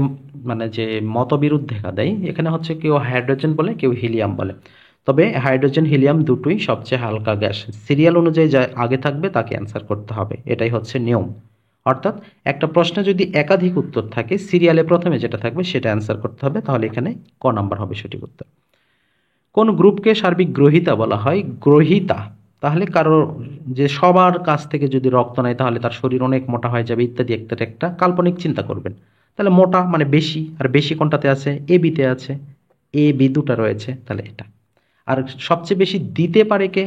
মানে যে মতবিরোধ দেখা দেয়, এখানে হচ্ছে কেউ হাইড্রোজেন বলে কেউ হিলিয়াম বলে, তবে হাইড্রোজেন হিলিয়াম দুটোই সবচেয়ে হালকা গ্যাস। সিরিয়াল অনুযায়ী যা আগে থাকবে তাকে অ্যান্সার করতে হবে, এটাই হচ্ছে নিয়ম। অর্থাৎ একটা প্রশ্নে যদি একাধিক উত্তর থাকে সিরিয়ালে প্রথমে যেটা থাকবে সেটা অ্যান্সার করতে হবে, তাহলে এখানে ক নাম্বার হবে সঠিক উত্তর। কোন গ্রুপকে সার্বিক গ্রহিতা বলা হয়, গ্রহিতা তাহলে কারো যে সবার কাছ থেকে যদি রক্ত নেয় তাহলে তার শরীর অনেক মোটা হয়ে যাবে ইত্যাদি একটা কাল্পনিক চিন্তা করবেন। তাহলে মোটা মানে বেশি, আর বেশি কোনটাতে আছে, এ বিতে আছে, এ বি দুটা রয়েছে, তাহলে এটা। আর সবচেয়ে বেশি দিতে পারে কে,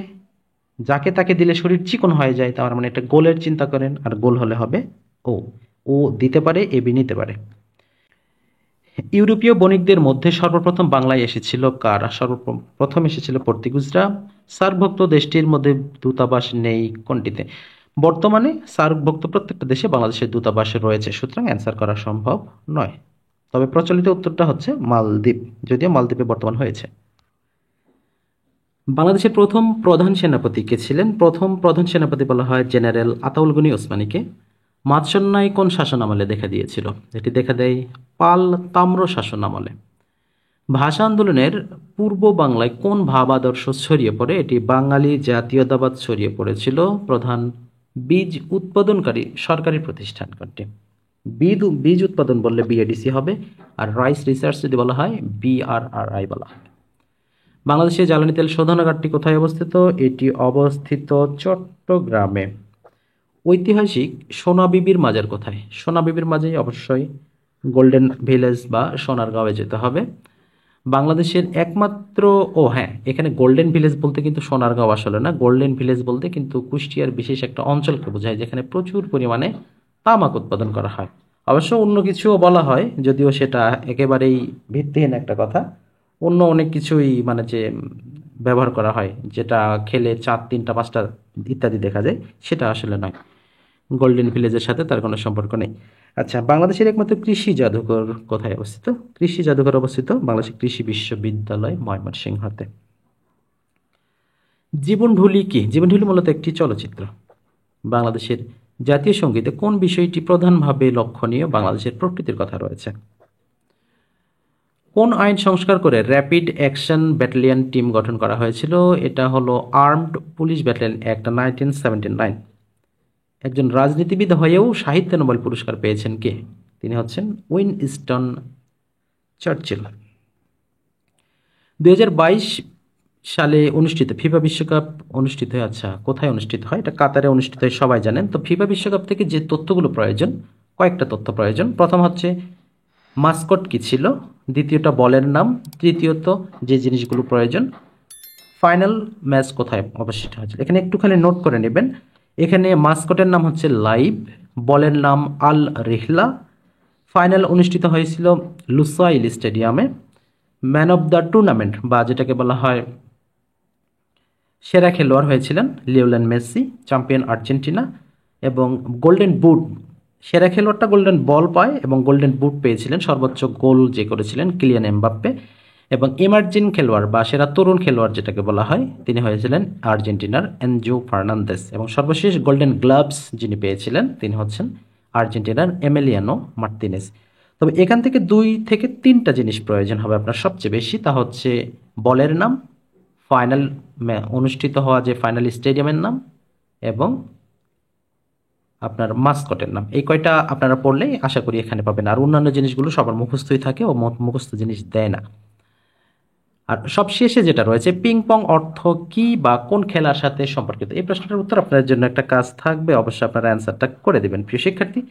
যাকে তাকে দিলে শরীর চিকন হয়ে যায়, তার মানে এটা গোলের চিন্তা করেন, আর গোল হলে হবে ও, ও দিতে পারে, এ বি নিতে পারে। ইউরোপীয় বণিকদের মধ্যে সর্বপ্রথম বাংলায় এসেছিল কারা, সর্বপ্রথম এসেছিল পর্তুগিজরা। সার্কভুক্ত দেশটির মধ্যে দূতাবাস নেই কোনটিতে, বর্তমানে সার্কভুক্ত প্রত্যেকটা দেশে বাংলাদেশের দূতাবাস রয়েছে, সুতরাং অ্যান্সার করা সম্ভব নয়। তবে প্রচলিত উত্তরটা হচ্ছে মালদ্বীপ, যদিও মালদ্বীপে বর্তমান হয়েছে। বাংলাদেশের প্রথম প্রধান সেনাপতি কে ছিলেন, প্রথম প্রধান সেনাপতি বলা হয় জেনারেল আতাউল গনি ওসমানীকে। মাৎসন্যায় কোন শাসনামলে দেখা দিয়েছিল, এটি দেখা দেয় পাল তাম্র শাসনামলে। ভাষা আন্দোলনের পূর্ব বাংলায় কোন ভাব আদর্শ ছড়িয়ে পড়ে, এটি বাঙালি জাতীয়তাবাদ ছড়িয়ে পড়েছিল। প্রধান বীজ উৎপাদনকারী সরকারি প্রতিষ্ঠান কোনটি, বীজ উৎপাদন বললে বিএডিসি হবে, আর রাইস রিসার্চ যদি বলা হয় বিআরআরআই বলা হয়। বাংলাদেশে জ্বালানি তেল শোধনাগারটি কোথায় অবস্থিত? এটি অবস্থিত চট্টগ্রামে। ঐতিহাসিক সোনা বিবির মাজার কোথায়? সোনা বিবির মাঝে অবশ্যই গোল্ডেন ভিলেজ বা সোনারগাঁওয়ে যেতে হবে। বাংলাদেশের একমাত্র, ও হ্যাঁ, এখানে গোল্ডেন ভিলেজ বলতে কিন্তু সোনারগাঁও আসলে না, গোল্ডেন ভিলেজ বলতে কিন্তু কুষ্টিয়ার বিশেষ একটা অঞ্চলকে বোঝায় যেখানে প্রচুর পরিমাণে তামাক উৎপাদন করা হয়। অবশ্য অন্য কিছুও বলা হয়, যদিও সেটা একেবারেই ভিত্তিহীন একটা কথা। অন্য অনেক কিছুই মানে যে ব্যবহার করা হয়, যেটা খেলে 4, 3টা 5টা ইত্যাদি দেখা যায়, সেটা আসলে নয়। গোল্ডেন ভিলেজের সাথে তার কোনো সম্পর্ক নেই। আচ্ছা, বাংলাদেশের একমাত্র কৃষি জাদুঘর কোথায় অবস্থিত? কৃষি জাদুঘর অবস্থিত বাংলাদেশের কৃষি বিশ্ববিদ্যালয় ময়মনসিংহতে। জীবনঢুলি কি? জীবনঢুলি মূলত একটি চলচ্চিত্র। বাংলাদেশের জাতীয় সঙ্গীতে কোন বিষয়টি প্রধানভাবে লক্ষণীয়? বাংলাদেশের প্রকৃতির কথা রয়েছে। কোন আইন সংস্কার করে র্যাপিড অ্যাকশন ব্যাটালিয়ন টিম গঠন করা হয়েছিল? এটা হলো আর্মড পুলিশ ব্যাটালিয়ন অ্যাক্ট 1979। একজন রাজনীতিবিদ হয়েও সাহিত্য নোবেল পুরস্কার পেয়েছেন কে? তিনি হচ্ছেন উইনস্টন চার্চিল। 2022 সালে অনুষ্ঠিত ফিফা বিশ্বকাপ অনুষ্ঠিত হয়। আচ্ছা, কোথায় অনুষ্ঠিত হয়? এটা কাতারে অনুষ্ঠিত হয়, সবাই জানেন। তো ফিফা বিশ্বকাপ থেকে যে তথ্যগুলো প্রয়োজন, কয়েকটা তথ্য প্রয়োজন। প্রথম হচ্ছে মাস্কট কি ছিল, দ্বিতীয়টা বলের নাম, তৃতীয়ত যে জিনিসগুলো প্রয়োজন, ফাইনাল ম্যাচ কোথায় অনুষ্ঠিত হয়েছিল। এখানে একটুখানি নোট করে নেবেন। এখানে মাস্কটের নাম হচ্ছে লাইভ, বলের নাম আল রিহলা, ফাইনাল অনুষ্ঠিত হয়েছিল লুসাইল স্টেডিয়ামে। ম্যান অফ দ্য টুর্নামেন্ট বা যেটাকে বলা হয় সেরা খেলোয়াড় হয়েছিলেন লিওনেল মেসি, চ্যাম্পিয়ন আর্জেন্টিনা। এবং গোল্ডেন বুট, সেরা খেলোয়াড়টা গোল্ডেন বল পায় এবং গোল্ডেন বুট পেয়েছিলেন, সর্বোচ্চ গোল যে করেছিলেন কিলিয়ান এমবাপ্পে। এবং ইমার্জিং খেলোয়াড় বা সেরা তরুণ খেলোয়াড় যেটাকে বলা হয়, তিনি হয়েছিলেন আর্জেন্টিনার এনজো ফার্নান্দেস। এবং সর্বশেষ গোল্ডেন গ্লাভস যিনি পেয়েছিলেন, তিনি হচ্ছেন আর্জেন্টিনার এমিলিয়ানো মার্তিনেজ। তবে এখান থেকে 2 থেকে 3টা জিনিস প্রয়োজন হবে আপনার সবচেয়ে বেশি। তা হচ্ছে বলের নাম, ফাইনাল অনুষ্ঠিত হওয়া যে ফাইনাল স্টেডিয়ামের নাম, এবং আপনার মাস্কটের নাম। এই কয়টা আপনারা পড়লেই আশা করি এখানে পাবেন। আর অন্যান্য জিনিসগুলো সবার মুখস্থই থাকে, ও মুখস্থ জিনিস দেয় না। আর সবশেষে যেটা রয়েছে, পিং পং অর্থ কি বা কোন খেলার সাথে সম্পর্কিত? এই প্রশ্নটার উত্তর আপনাদের জন্য একটা কাজ থাকবে, অবশ্যই আপনারা অ্যান্সারটা করে দেবেন। প্রিয় শিক্ষার্থী,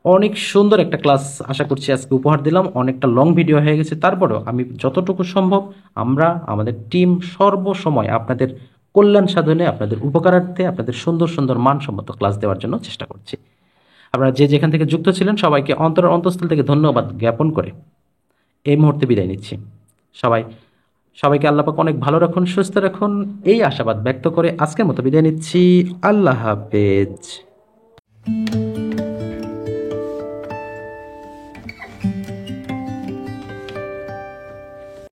অনেক সুন্দর একটা ক্লাস আশা করছি আজকে উপহার দিলাম। অনেকটা লং ভিডিও হয়ে গেছে, তারপরেও আমি যতটুকু সম্ভব আমরা আমাদের টিম সর্বসময় আপনাদের কল্যাণ সাধনে, আপনাদের উপকারার্থে, আপনাদের সুন্দর সুন্দর মানসম্মত ক্লাস দেওয়ার জন্য চেষ্টা করছি। আপনারা যে যেখান থেকে যুক্ত ছিলেন সবাইকে অন্তঃস্থল থেকে ধন্যবাদ জ্ঞাপন করে এই মুহূর্তে বিদায় নিচ্ছি। সবাইকে আল্লাহ পাক অনেক ভালো রাখুন, সুস্থ রাখুন, এই আশাবাদ ব্যক্ত করে আজকের মতো বিদায় নিচ্ছি। আল্লাহ হাফেজ।